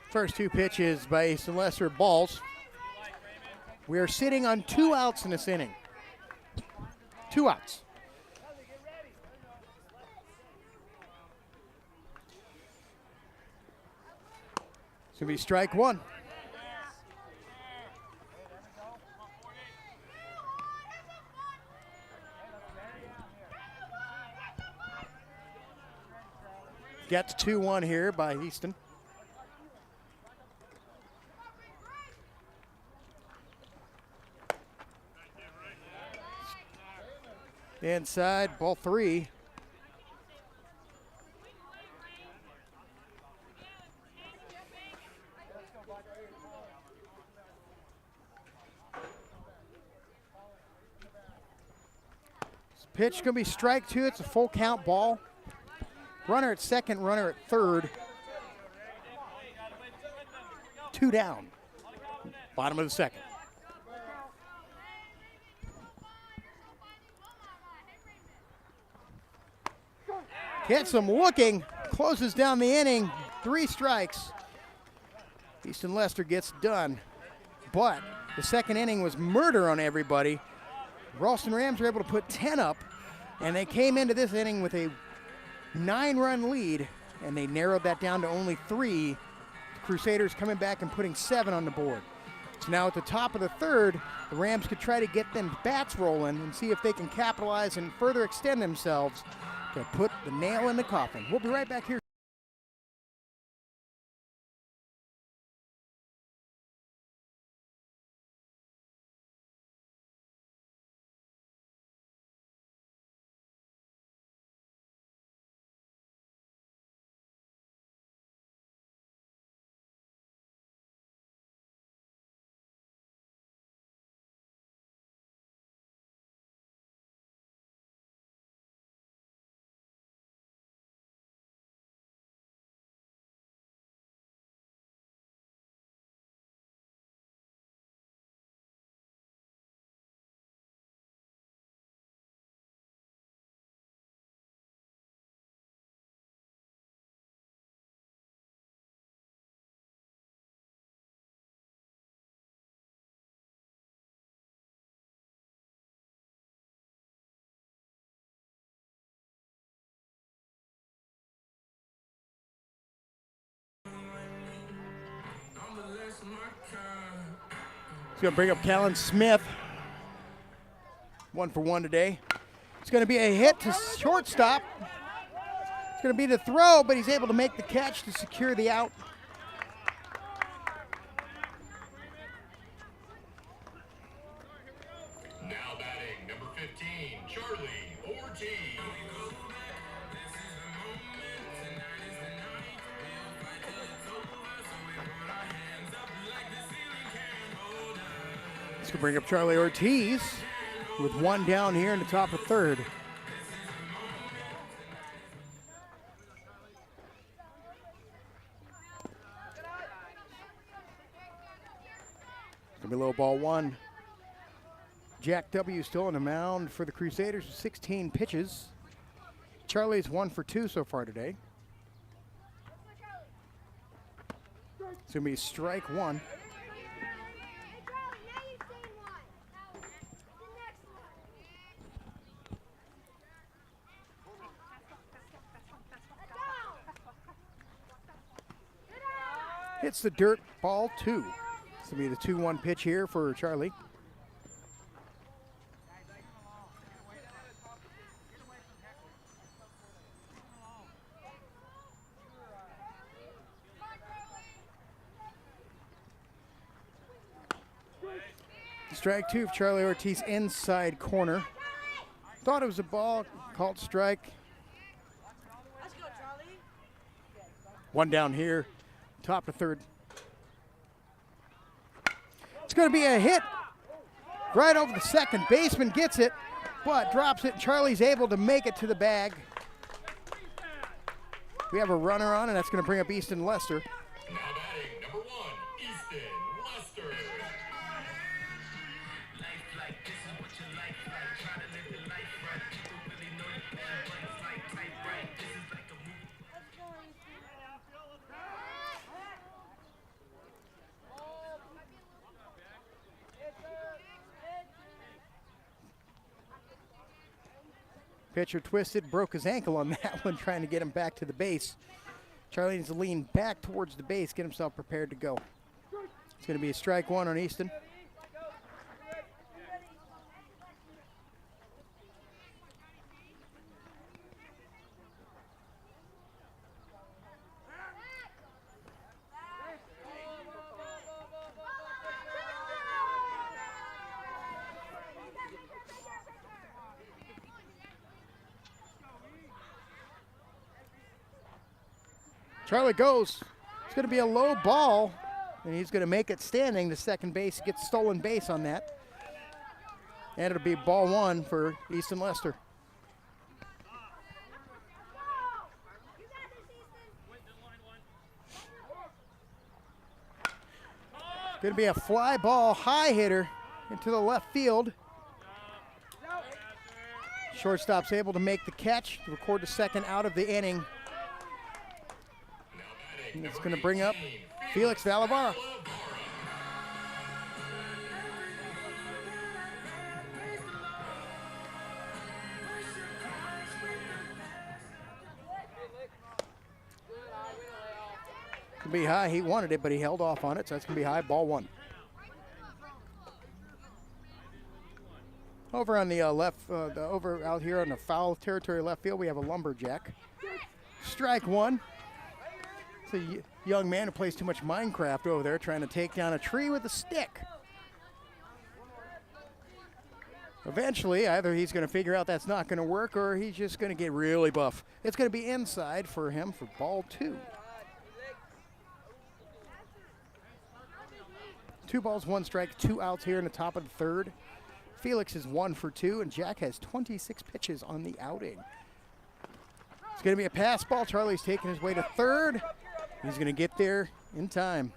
First two pitches by Easton Lester, balls. We are sitting on 2 outs in this inning. 2 outs. It's going to be strike one. Gets 2-1 here by Easton. Inside, ball 3. This pitch is going to be strike 2. It's a full count ball. Runner at second, runner at third. 2 down. Bottom of the second. Gets him looking, closes down the inning, 3 strikes. Easton Lester gets done, but the second inning was murder on everybody. Ralston Rams were able to put 10 up, and they came into this inning with a 9-run lead, and they narrowed that down to only 3. The Crusaders coming back and putting 7 on the board. So now at the top of the third, the Rams could try to get them bats rolling and see if they can capitalize and further extend themselves to put the nail in the coffin. We'll be right back here. He's going to bring up Callan Smith. 1 for 1 today. It's going to be a hit to shortstop. It's going to be the throw, but he's able to make the catch to secure the out. Now batting, number 15, Charlie Ortiz. Let's go bring up Charlie Ortiz with 1 down here in the top of third. It's going to be low ball 1. Jack W. still on the mound for the Crusaders with 16 pitches. Charlie's 1 for 2 so far today. It's going to be strike 1. Hits the dirt, ball 2. This will be the 2-1 pitch here for Charlie. Strike 2 of Charlie Ortiz, inside corner. Thought it was a ball, called strike. Let's go, Charlie. 1 down here, top of third. It's going to be a hit right over the second baseman, gets it, but drops it. Charlie's able to make it to the bag. We have a runner on, and that's going to bring up Easton Lester. Now batting, number 1, Easton Lester. Pitcher twisted, broke his ankle on that one, trying to get him back to the base. Charlie needs to lean back towards the base, get himself prepared to go. It's going to be a strike one on Easton. Charlie goes. It's going to be a low ball, and he's going to make it standing to second base. Gets stolen base on that. And it'll be ball one for Easton Lester. Going to be a fly ball, high hitter into the left field. Shortstop's able to make the catch to record the second out of the inning. And it's going to bring up Felix Valavara. Going to be high. He wanted it, but he held off on it, so it's going to be high, ball one. Over on the over out here on the foul territory left field, we have a lumberjack. Strike one. It's a young man who plays too much Minecraft over there, trying to take down a tree with a stick. Eventually, either he's going to figure out that's not going to work, or he's just going to get really buff. It's going to be inside for him for ball two. 2 balls, 1 strike, 2 outs here in the top of the third. Felix is 1 for 2, and Jack has 26 pitches on the outing. It's going to be a pass ball. Charlie's taking his way to third. He's going to get there in time.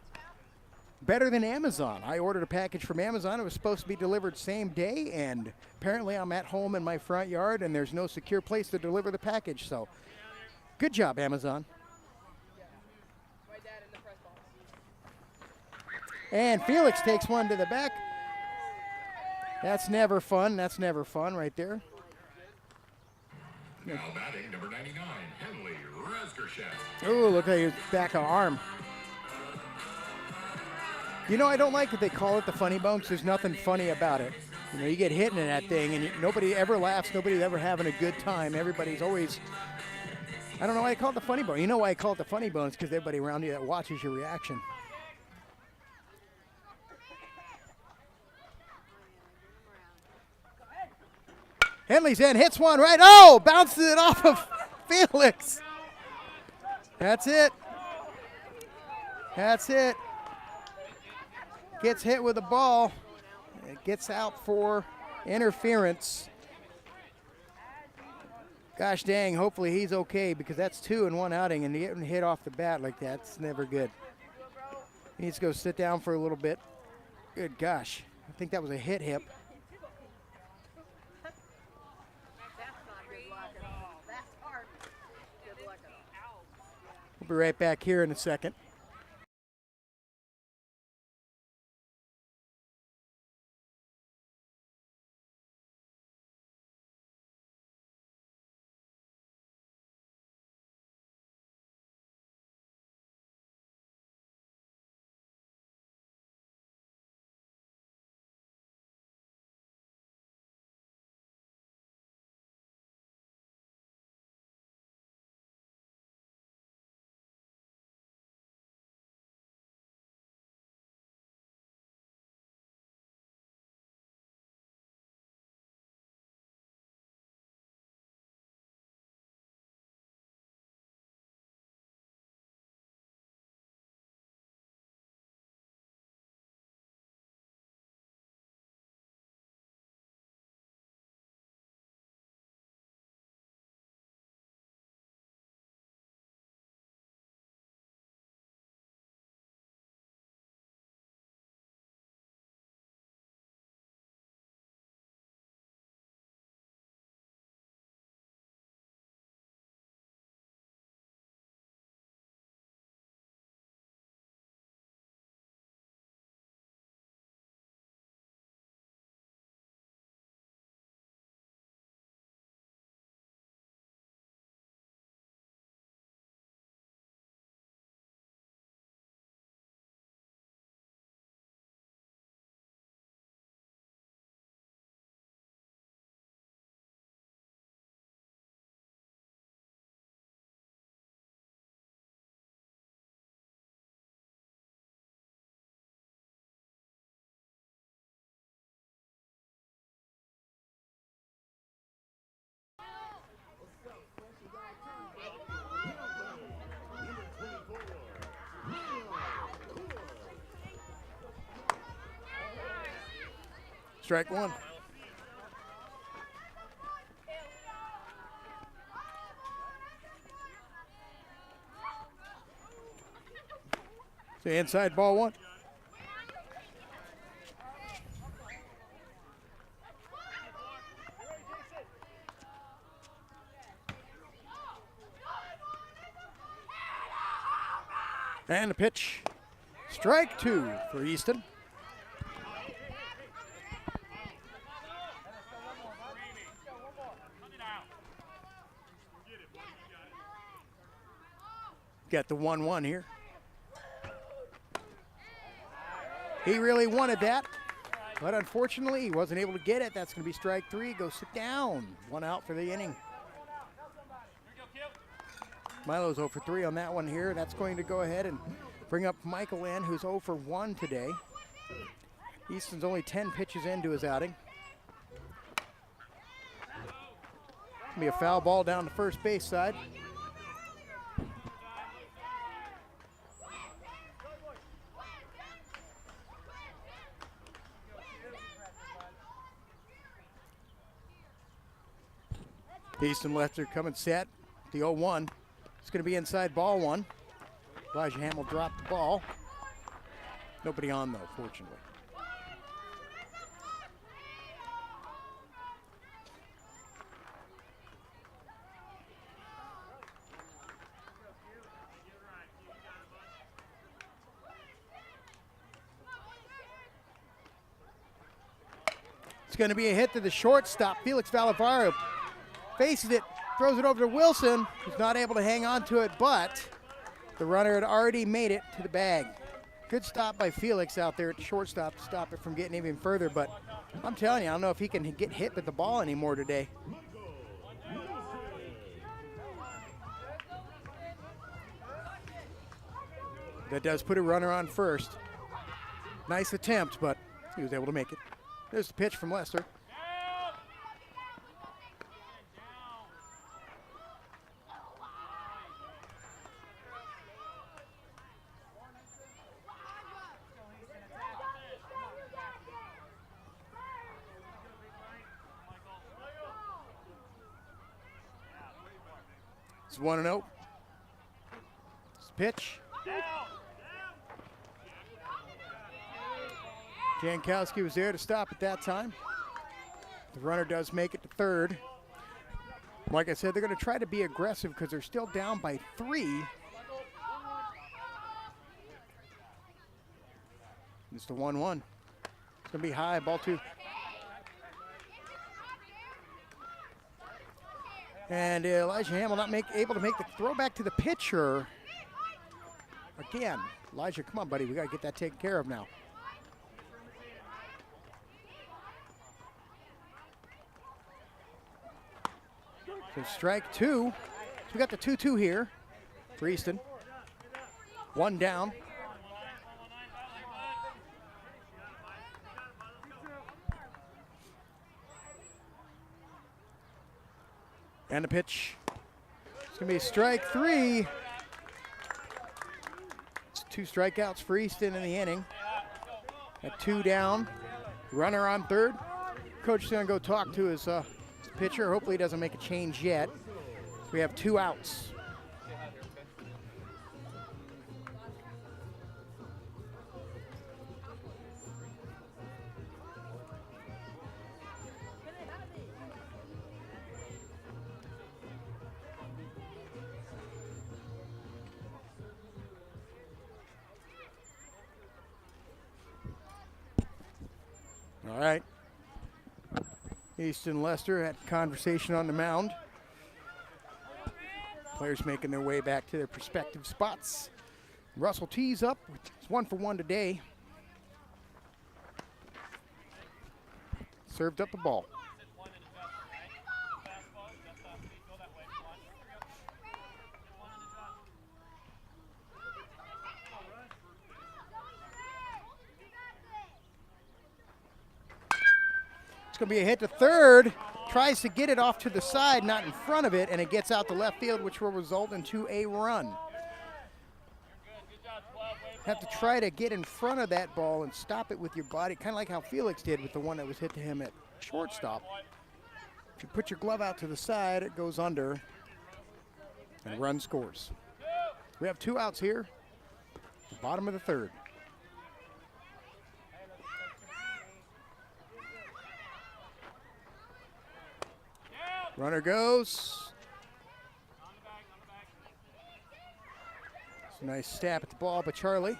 Better than Amazon. I ordered a package from Amazon. It was supposed to be delivered same day, and apparently I'm at home in my front yard, and there's no secure place to deliver the package. So, good job, Amazon. And Felix takes one to the back. That's never fun. That's never fun right there. Now batting number 99, Henley Resgershaft. Ooh, look at his back of arm. You know, I don't like that they call it the funny bone, because there's nothing funny about it. You know, you get hit in that thing, and nobody ever laughs. Nobody's ever having a good time. Everybody's always, I don't know why I call it the funny bone. You know why I call it the funny bone? It's because everybody around you that watches your reaction. Henley's in, hits one right. Oh, bounces it off of Felix. That's it. That's it. Gets hit with the ball. It gets out for interference. Gosh dang, hopefully he's okay, because that's 2 in 1 outing, and getting hit off the bat like that's never good. He needs to go sit down for a little bit. Good gosh. I think that was a hit hip. We'll be right back here in a second. Strike one. So inside ball one. And the pitch. Strike two for Easton. Got the 1-1 here. He really wanted that, but unfortunately he wasn't able to get it. That's going to be strike three. Go sit down. One out for the inning. Milo's 0 for 3 on that one here. That's going to go ahead and bring up Michael in, who's 0 for 1 today. Easton's only 10 pitches into his outing. Gonna be a foul ball down the first base side. Easton Lester coming set. The 0-1. It's going to be inside ball one. Elijah Hamill dropped the ball. Nobody on though, fortunately. It's going to be a hit to the shortstop. Felix Valivaro faces it, throws it over to Wilson, who's not able to hang on to it, but the runner had already made it to the bag. Good stop by Felix out there at the shortstop to stop it from getting even further, but I'm telling you, I don't know if he can get hit with the ball anymore today. That does put a runner on first. Nice attempt, but he was able to make it. There's the pitch from Lester. It's 1-0. It's the pitch. Jankowski was there to stop at that time. The runner does make it to third. Like I said, they're going to try to be aggressive because they're still down by 3. It's the 1-1. It's going to be high, ball 2. And Elijah Hamill not able to make the throw back to the pitcher. Again, Elijah, come on, buddy. We got to get that taken care of now. So strike 2. So we got the 2-2 here for Easton. 1 down. And the pitch. It's going to be strike 3. It's 2 strikeouts for Easton in the inning. At 2 down. Runner on third. Coach is going to go talk to his pitcher. Hopefully he doesn't make a change yet. We have 2 outs. All right. Easton Lester had conversation on the mound. Players making their way back to their respective spots. Russell tees up. It's 1 for 1 today. Served up a ball. It's going to be a hit to third. Tries to get it off to the side, not in front of it, and it gets out to left field, which will result into a run. have to try to get in front of that ball and stop it with your body, kind of like how Felix did with the one that was hit to him at shortstop. If you put your glove out to the side, it goes under, and a run scores. We have 2 outs here, the bottom of the 3rd. Runner goes. It's a nice stab at the ball by Charlie.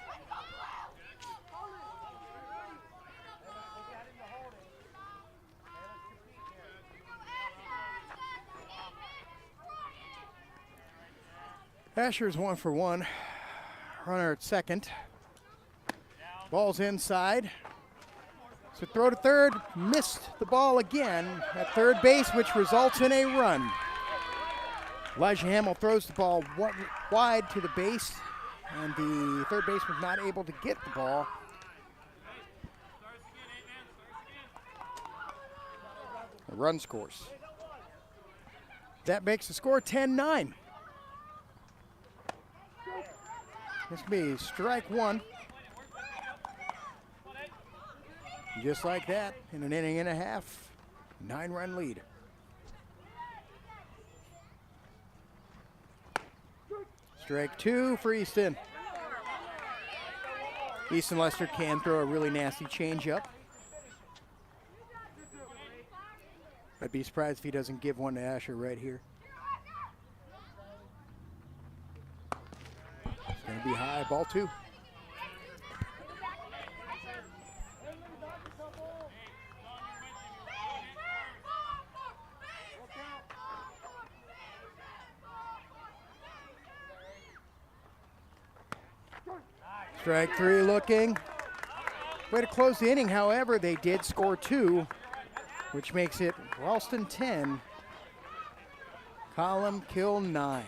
Asher's 1 for 1. Runner at second. Ball's inside. So throw to third, missed the ball again at third base, which results in a run. Elijah Hamill throws the ball wide to the base, and the third baseman not able to get the ball. A run scores. That makes the score 10-9. This will be strike 1. Just like that, in an inning and a half, 9-run lead. Strike 2 for Easton. Easton Lester can throw a really nasty changeup. I'd be surprised if he doesn't give one to Asher right here. It's going to be high, ball 2. Strike 3 looking. Way to close the inning, however, they did score 2, which makes it Ralston 10, Column Kill 9.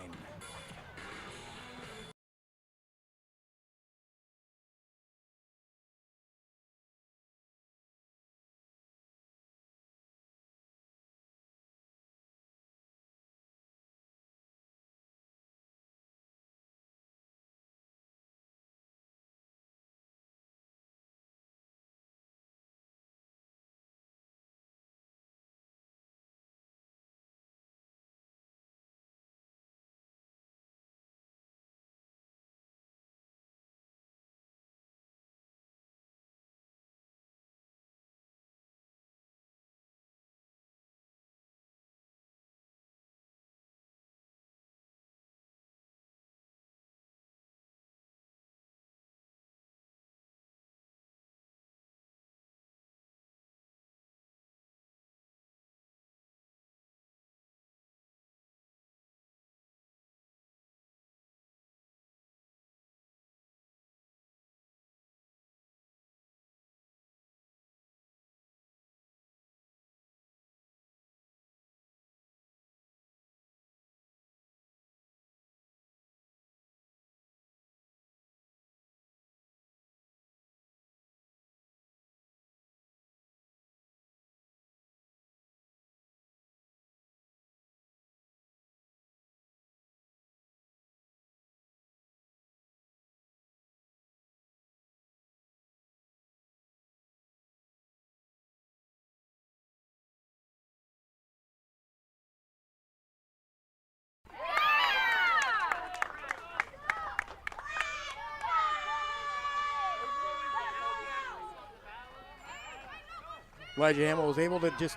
Elijah Hamill was able to just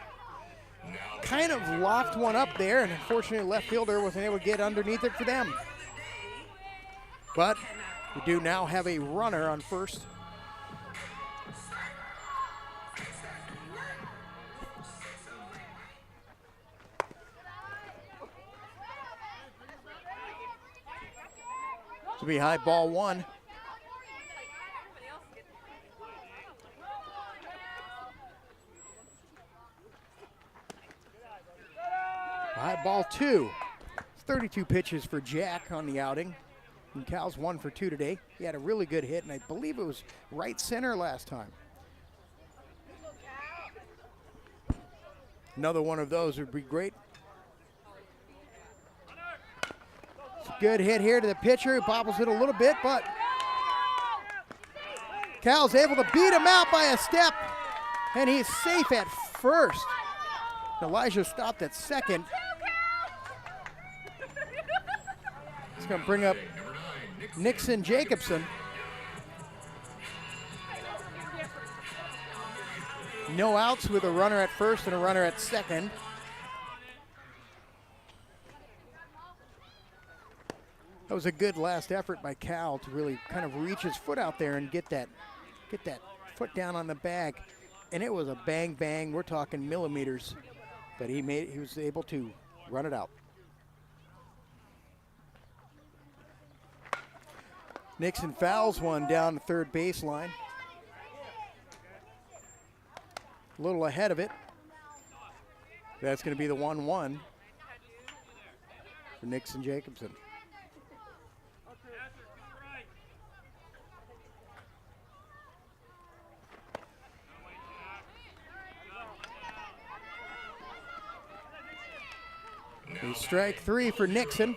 kind of loft one up there, and unfortunately left fielder wasn't able to get underneath it for them. But we do now have a runner on first. This will be high, ball 1. High, ball 2. 32 pitches for Jack on the outing. And Cal's 1 for 2 today. He had a really good hit, and I believe it was right center last time. Another one of those would be great. It's a good hit here to the pitcher. He bobbles it a little bit, but Cal's able to beat him out by a step, and he's safe at first. Elijah stopped at second. He's going to bring up Nixon Jacobson. No outs with a runner at first and a runner at second. That was a good last effort by Cal to really kind of reach his foot out there and get that foot down on the bag. And it was a bang bang. We're talking millimeters, but he was able to run it out. Nixon fouls one down the third baseline. A little ahead of it. That's going to be the 1-1 for Nixon Jacobson. A strike 3 for Nixon.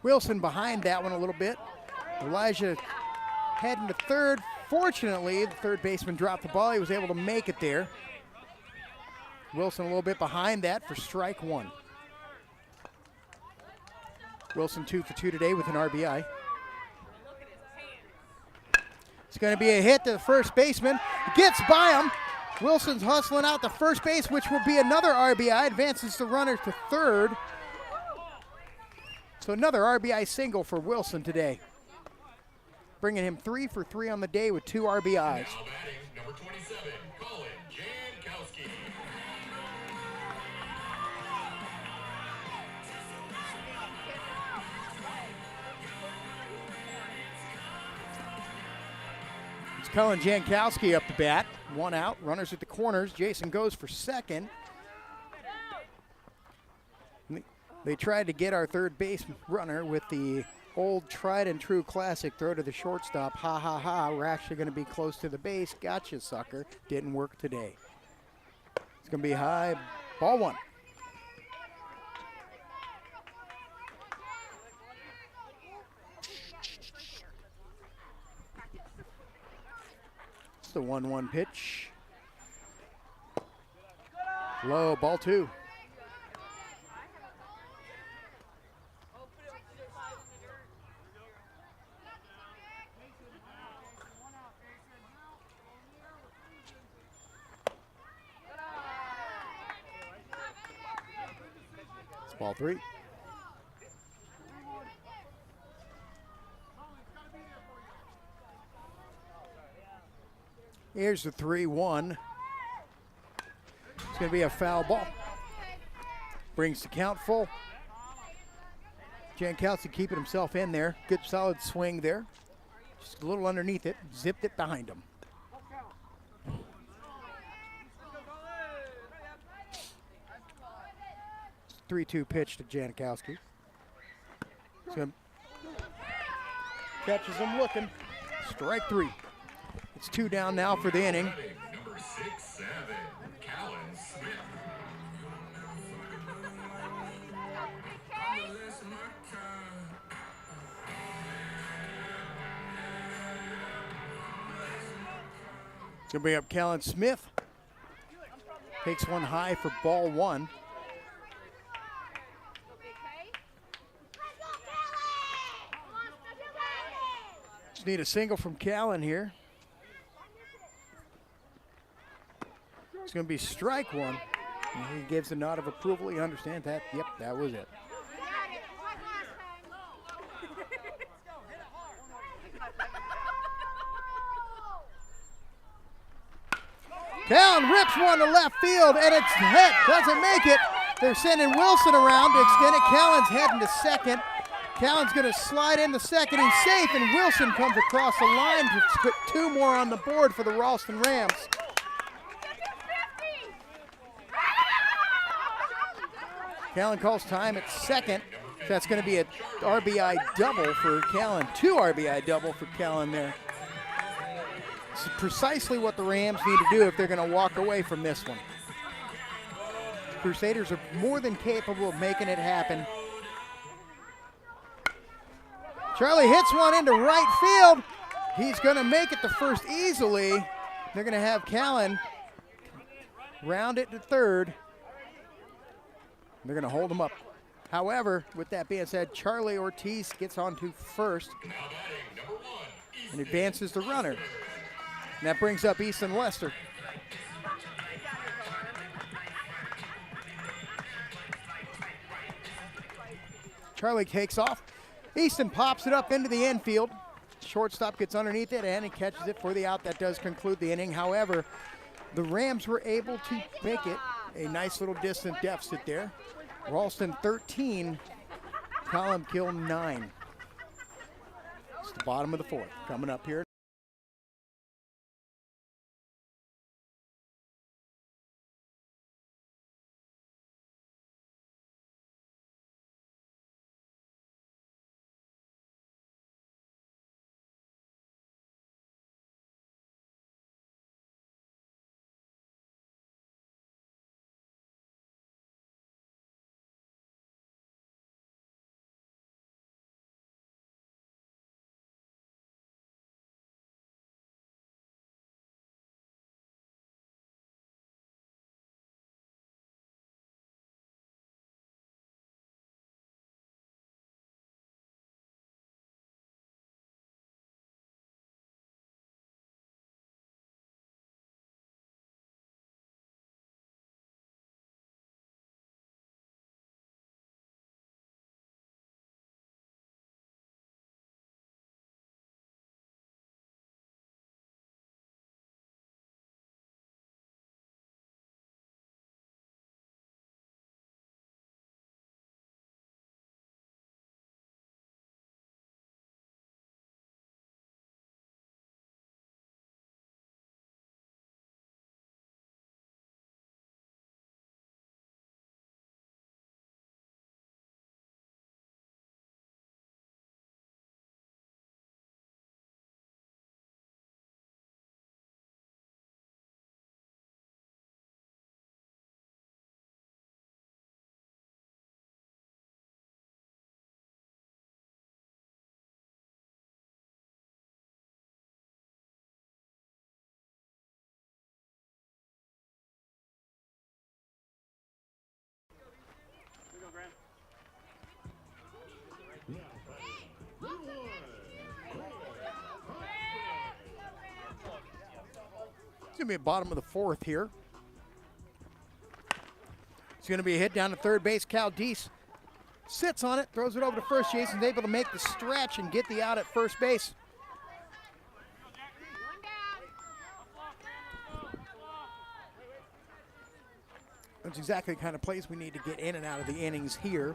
Wilson behind that one a little bit. Elijah heading to third. Fortunately, the third baseman dropped the ball. He was able to make it there. Wilson a little bit behind that for strike 1. Wilson 2 for 2 today with an RBI. It's going to be a hit to the first baseman. Gets by him. Wilson's hustling out to first base, which will be another RBI. Advances the runner to third. So another RBI single for Wilson today. Bringing him 3 for 3 on the day with 2 RBIs. Now batting, number 27, Colin Jankowski. It's Colin Jankowski up the bat. 1 out, runners at the corners. Jason goes for second. They tried to get our third base runner with the old tried and true classic throw to the shortstop. Ha ha ha, we're actually going to be close to the base. Gotcha, sucker. Didn't work today. It's going to be high, ball 1. It's the 1-1 pitch. Low, ball 2. Ball 3. Here's the 3-1. It's going to be a foul ball. Brings the count full. Jankowski keeping himself in there. Good solid swing there. Just a little underneath it. Zipped it behind him. 3-2 pitch to Jankowski. Catches him looking. Strike 3. It's 2 down now for the inning. Number 6-7, Callan Smith. It's going to bring up Callan Smith. Takes one high for ball 1. Just need a single from Callan here. It's going to be strike 1. And he gives a nod of approval. You understand that? Yep, that was it. Callan rips one to left field, and it's hit. Doesn't make it. They're sending Wilson around to extend it. Callan's heading to second. Callan's going to slide into second. He's safe, and Wilson comes across the line to put 2 more on the board for the Ralston Rams. Callan calls time at second. That's going to be a RBI double for Callan. 2 RBI double for Callan there. It's precisely what the Rams need to do if they're going to walk away from this one. Crusaders are more than capable of making it happen. Charlie hits one into right field. He's going to make it to first easily. They're going to have Callan round it to third. They're going to hold him up. However, with that being said, Charlie Ortiz gets on to first and advances the runner. And that brings up Easton Lester. Charlie takes off. Easton pops it up into the infield. Shortstop gets underneath it and he catches it for the out. That does conclude the inning. However, the Rams were able to make it a nice little distant deficit there. Ralston 13, Columkill 9. It's the bottom of the 4th. Coming up here. It's going to be a bottom of the 4th here. It's going to be a hit down to third base. Caldice sits on it, throws it over to first. Jason's able to make the stretch and get the out at first base. That's exactly the kind of plays we need to get in and out of the innings here.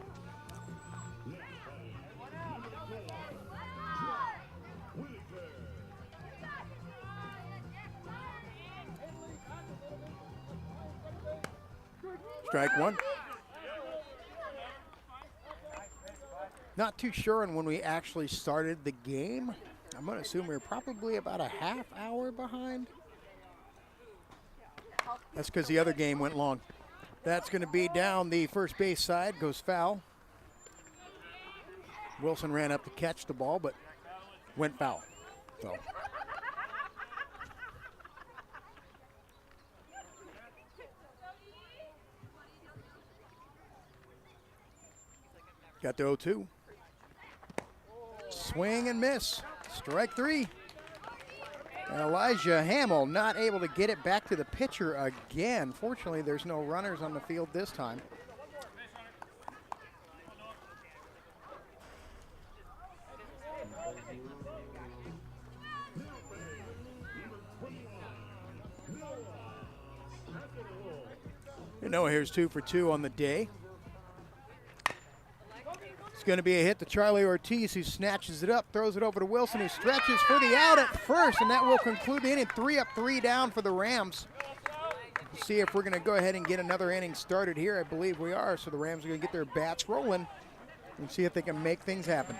Strike one. Not too sure on when we actually started the game. I'm going to assume we're probably about a half hour behind. That's because the other game went long. That's going to be down the first base side, goes foul. Wilson ran up to catch the ball, but went foul. So. Got the 0-2. Swing and miss. Strike 3. And Elijah Hamill not able to get it back to the pitcher again. Fortunately, there's no runners on the field this time. You know, here's 2 for 2 on the day. Going to be a hit to Charlie Ortiz, who snatches it up, throws it over to Wilson, who stretches for the out at first, and that will conclude the inning. 3 up, 3 down for the Rams. We'll see if we're going to go ahead and get another inning started here. I believe we are, so the Rams are going to get their bats rolling. and see if they can make things happen.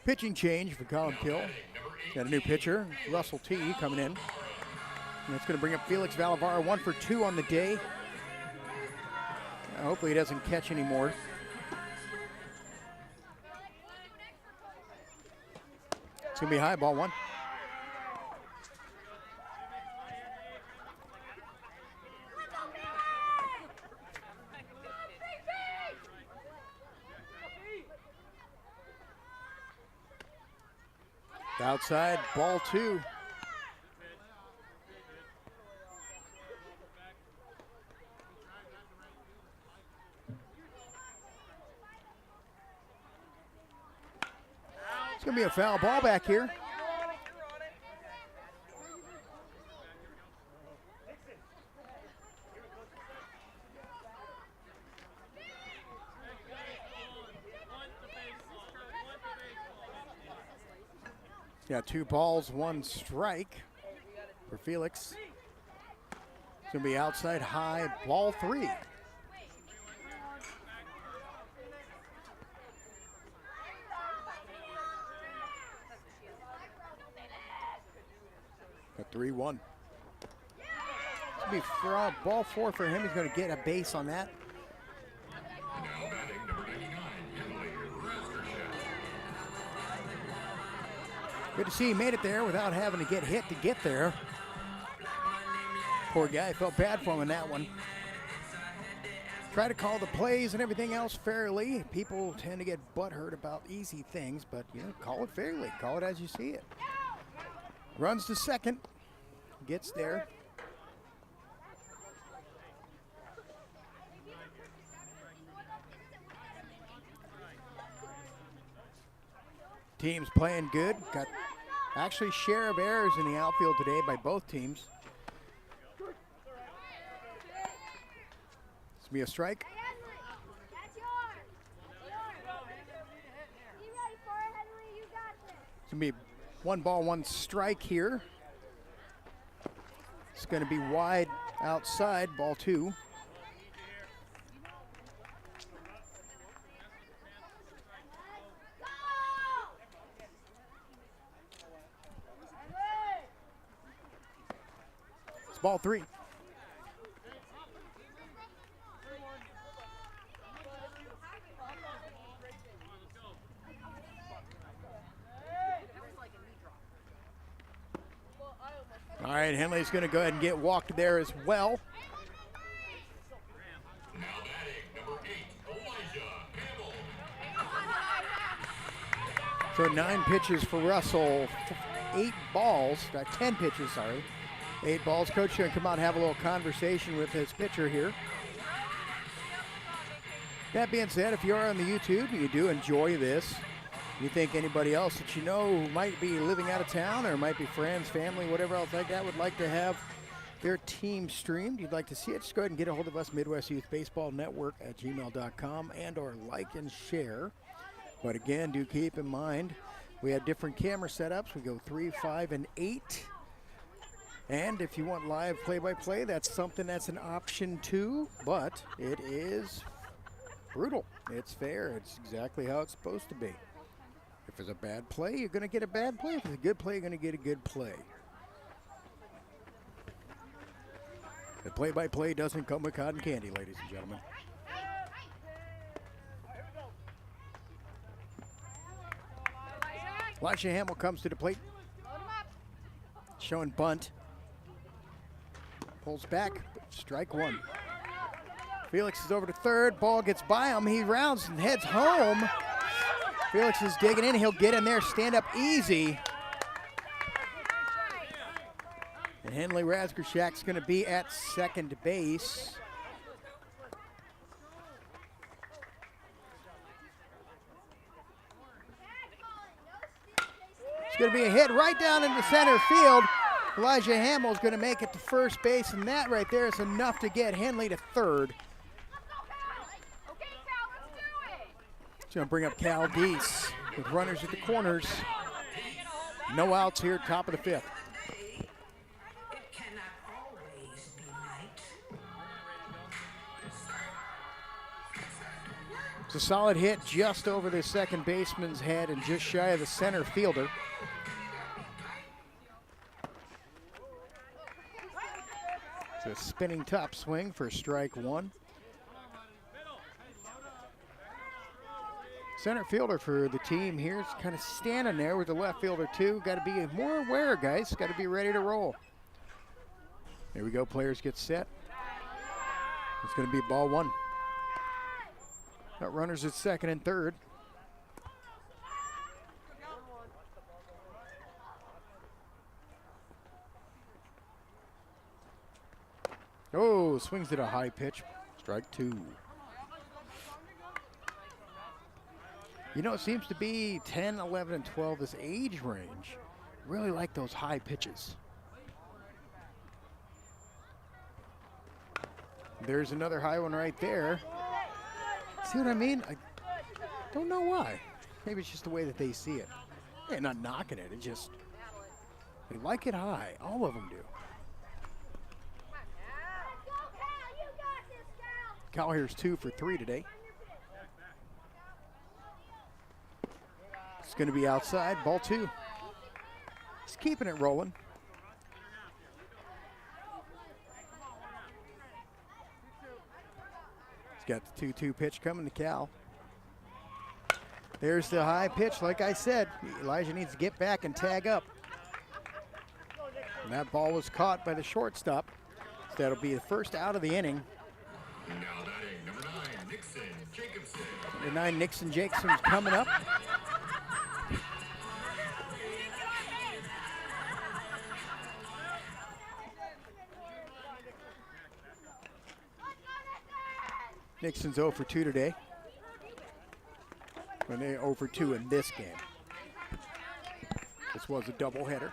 Pitching change for Colin Pill. Got a new pitcher, Russell T, coming in. And it's going to bring up Felix Valavara, 1 for 2 on the day. Hopefully he doesn't catch any more. It's going to be high, ball 1. Outside, ball 2. It's going to be a foul ball back here. Got 2 balls, 1 strike for Felix. It's going to be outside high, ball 3. Got 3-1. It's going to be ball 4 for him. He's going to get a base on that. Good to see he made it there without having to get hit to get there. Poor guy, felt bad for him in that one. Try to call the plays and everything else fairly. People tend to get butthurt about easy things, but you know, call it fairly. Call it as you see it. Runs to second, gets there. Teams playing good. Got actually share of errors in the outfield today by both teams. This will be a strike. going to be 1 ball, 1 strike here. It's going to be wide outside, ball 2. It's ball 3. All right, Henley's going to go ahead and get walked there as well. Now batting, number 8, Elijah Hamill. So 9 pitches for Russell, 8 balls, 10 pitches, sorry. 8 balls. Coach going to come out and have a little conversation with his pitcher here. That being said, if you are on the YouTube and you do enjoy this, you think anybody else that you know who might be living out of town or might be friends, family, whatever else like that would like to have their team streamed, you'd like to see it, just go ahead and get a hold of us, Midwest Youth Baseball Network at gmail.com, and or like and share. But again, do keep in mind, we have different camera setups. We go 3, 5, and 8. And if you want live play-by-play, that's something that's an option too, but it is brutal. It's fair. It's exactly how it's supposed to be. If there's a bad play, you're going to get a bad play. If there's a good play, you're going to get a good play. The play-by-play doesn't come with cotton candy, ladies and gentlemen. Elijah Hamill comes to the plate. Showing bunt. Pulls back, strike 1. Felix is over to third. Ball gets by him. He rounds and heads home. Felix is digging in. He'll get in there, stand up easy. And Henley Razgorshak's going to be at second base. It's going to be a hit right down into center field. Elijah Hamill's going to make it to first base, and that right there is enough to get Henley to third. It's going to bring up Cal Deese with runners at the corners. No outs here, top of the 5th. It's a solid hit just over the second baseman's head and just shy of the center fielder. It's a spinning top swing for strike 1. Center fielder for the team here is kind of standing there with the left fielder too. Got to be more aware, guys. Got to be ready to roll. Here we go. Players get set. It's going to be ball 1. Got runners at second and third. Oh, swings at a high pitch. Strike 2. You know, it seems to be 10, 11, and 12, this age range. Really like those high pitches. There's another high one right there. See what I mean? I don't know why. Maybe it's just the way that they see it. They're not knocking it. It just, they like it high. All of them do. Cal here's 2 for 3 today. It's going to be outside, ball 2. He's keeping it rolling. He's got the 2-2 pitch coming to Cal. There's the high pitch, like I said. Elijah needs to get back and tag up. And that ball was caught by the shortstop. So that'll be the first out of the inning. Now batting, number 9, Nixon Jacobson. Number 9, Nixon Jacobson's coming up. Nixon's 0 for 2 today. And they're 0 for 2 in this game. This was a doubleheader.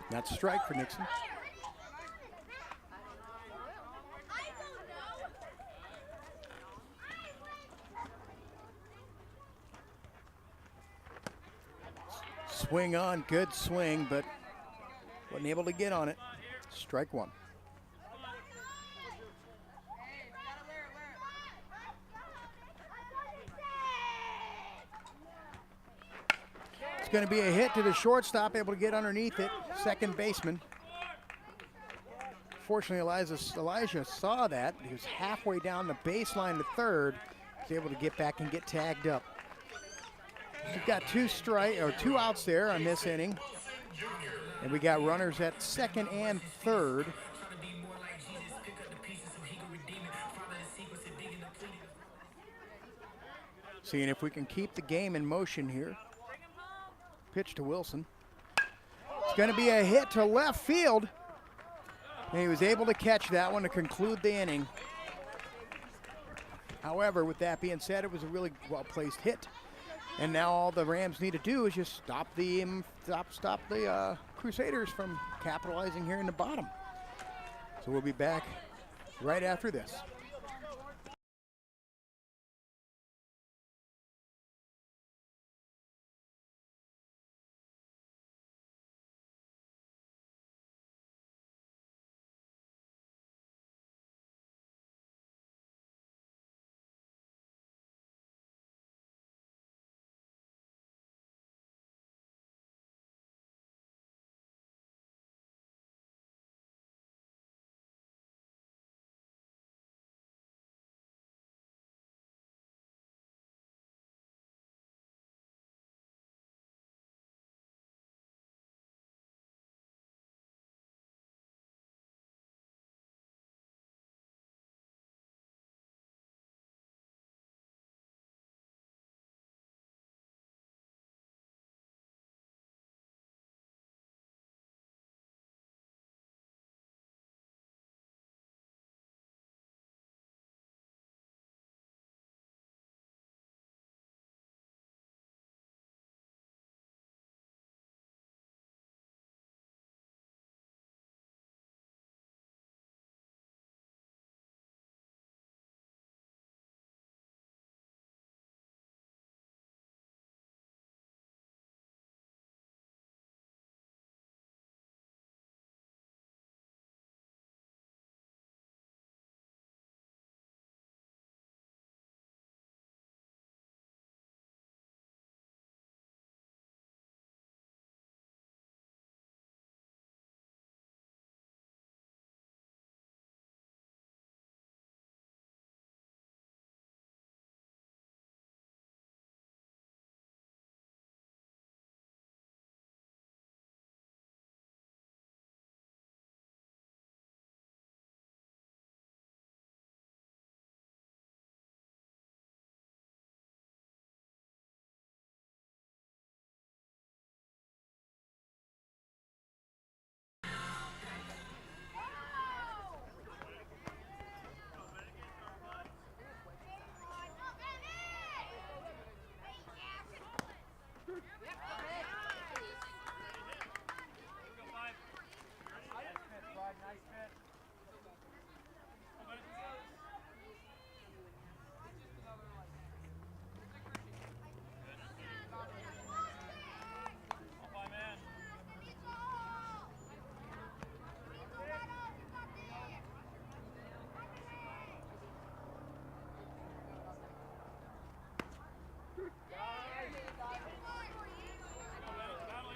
That's a strike for Nixon. Swing on, good swing, but wasn't able to get on it. Strike one. It's going to be a hit to the shortstop, able to get underneath it. Second baseman. Fortunately, Elijah saw that. He was halfway down the baseline to third. He was able to get back and get tagged up. We've got two outs there on this inning. And we got runners at second and third. Seeing if we can keep the game in motion here. Pitch to Wilson. It's going to be a hit to left field. And he was able to catch that one to conclude the inning. However, with that being said, it was a really well-placed hit. And now all the Rams need to do is just stop the Crusaders from capitalizing here in the bottom. So we'll be back right after this.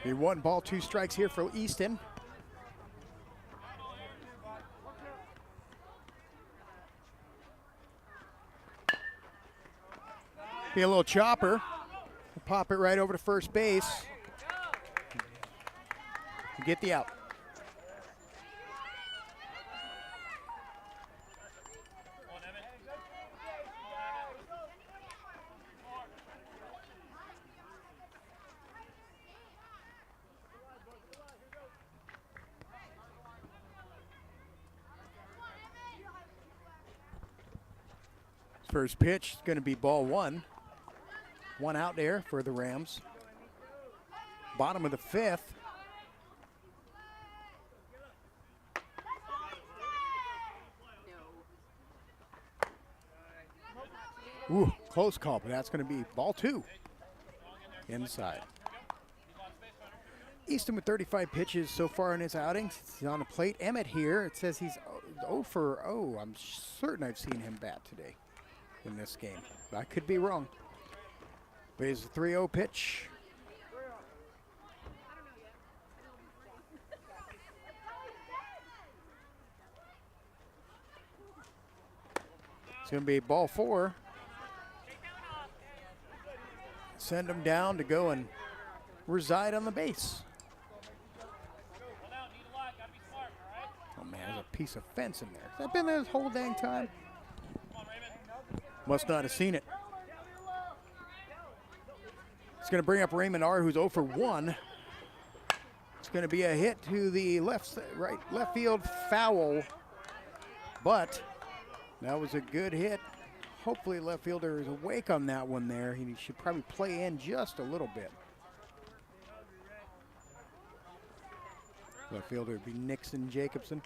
Be 1 ball, 2 strikes here for Easton. Be a little chopper. Pop it right over to first base. Get the out. First pitch is going to be ball 1. 1 out there for the Rams. Bottom of the 5th. Ooh, close call, but that's going to be ball 2. Inside. Easton with 35 pitches so far in his outings. He's on the plate. Emmett here. It says he's 0 for 0. I'm certain I've seen him bat today in this game. I could be wrong. But it's a 3-0 pitch. It's going to be ball 4. Send him down to go and reside on the base. Oh man, there's a piece of fence in there. Has that been there this whole dang time? Must not have seen it. It's going to bring up Raymond R., who's 0 for 1. It's going to be a hit to the left field foul, but that was a good hit. Hopefully left fielder is awake on that one there. He should probably play in just a little bit. Left fielder would be Nixon Jacobson.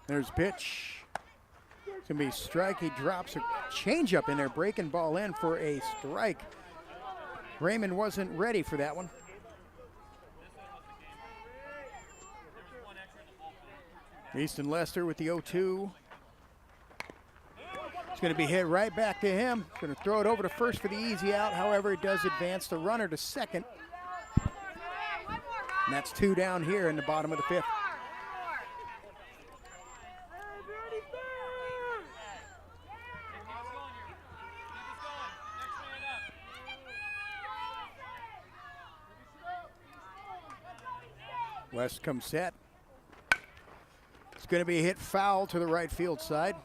There's a pitch. It's going to be strike. He drops a changeup in there, breaking ball in for a strike. Raymond wasn't ready for that one. Easton Lester with the 0-2. It's going to be hit right back to him. Going to throw it over to first for the easy out. However, it does advance the runner to second. And that's 2 down here in the bottom of the 5th. West comes set. It's going to be a hit foul to the right field side.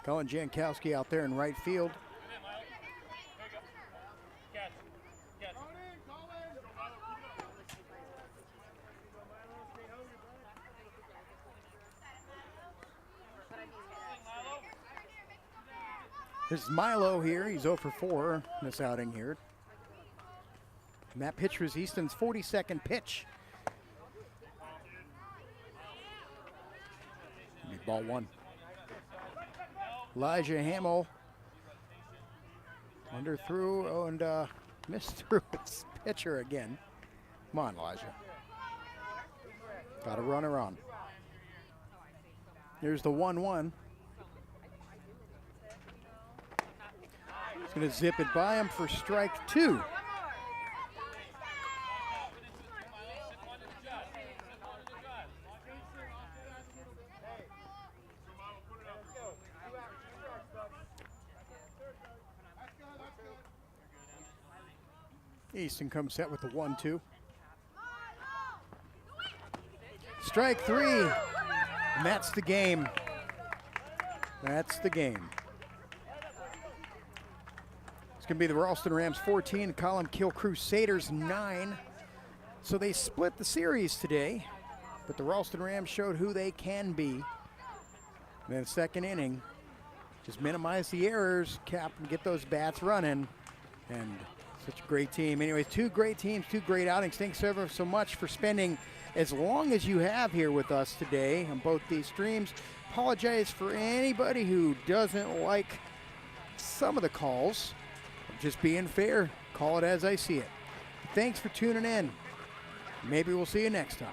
Colin Jankowski out there in right field. This is Milo here. He's 0 for 4 in this outing here. And that pitch was Easton's 42nd pitch. Ball 1. Elijah Hamill under through and missed through his pitcher again. Come on, Elijah. Got a runner on. Here's the 1-1. He's going to zip it by him for strike 2. Easton comes set with the 1-2. Strike 3. And that's the game. That's the game. It's going to be the Ralston Rams 14, Column Kill Crusaders 9. So they split the series today, but the Ralston Rams showed who they can be. And then second inning, just minimize the errors, cap and get those bats running. And such a great team. Anyway, 2 great teams, 2 great outings. Thanks ever so much for spending as long as you have here with us today on both these streams. Apologize for anybody who doesn't like some of the calls. I'm just being fair. Call it as I see it. Thanks for tuning in. Maybe we'll see you next time.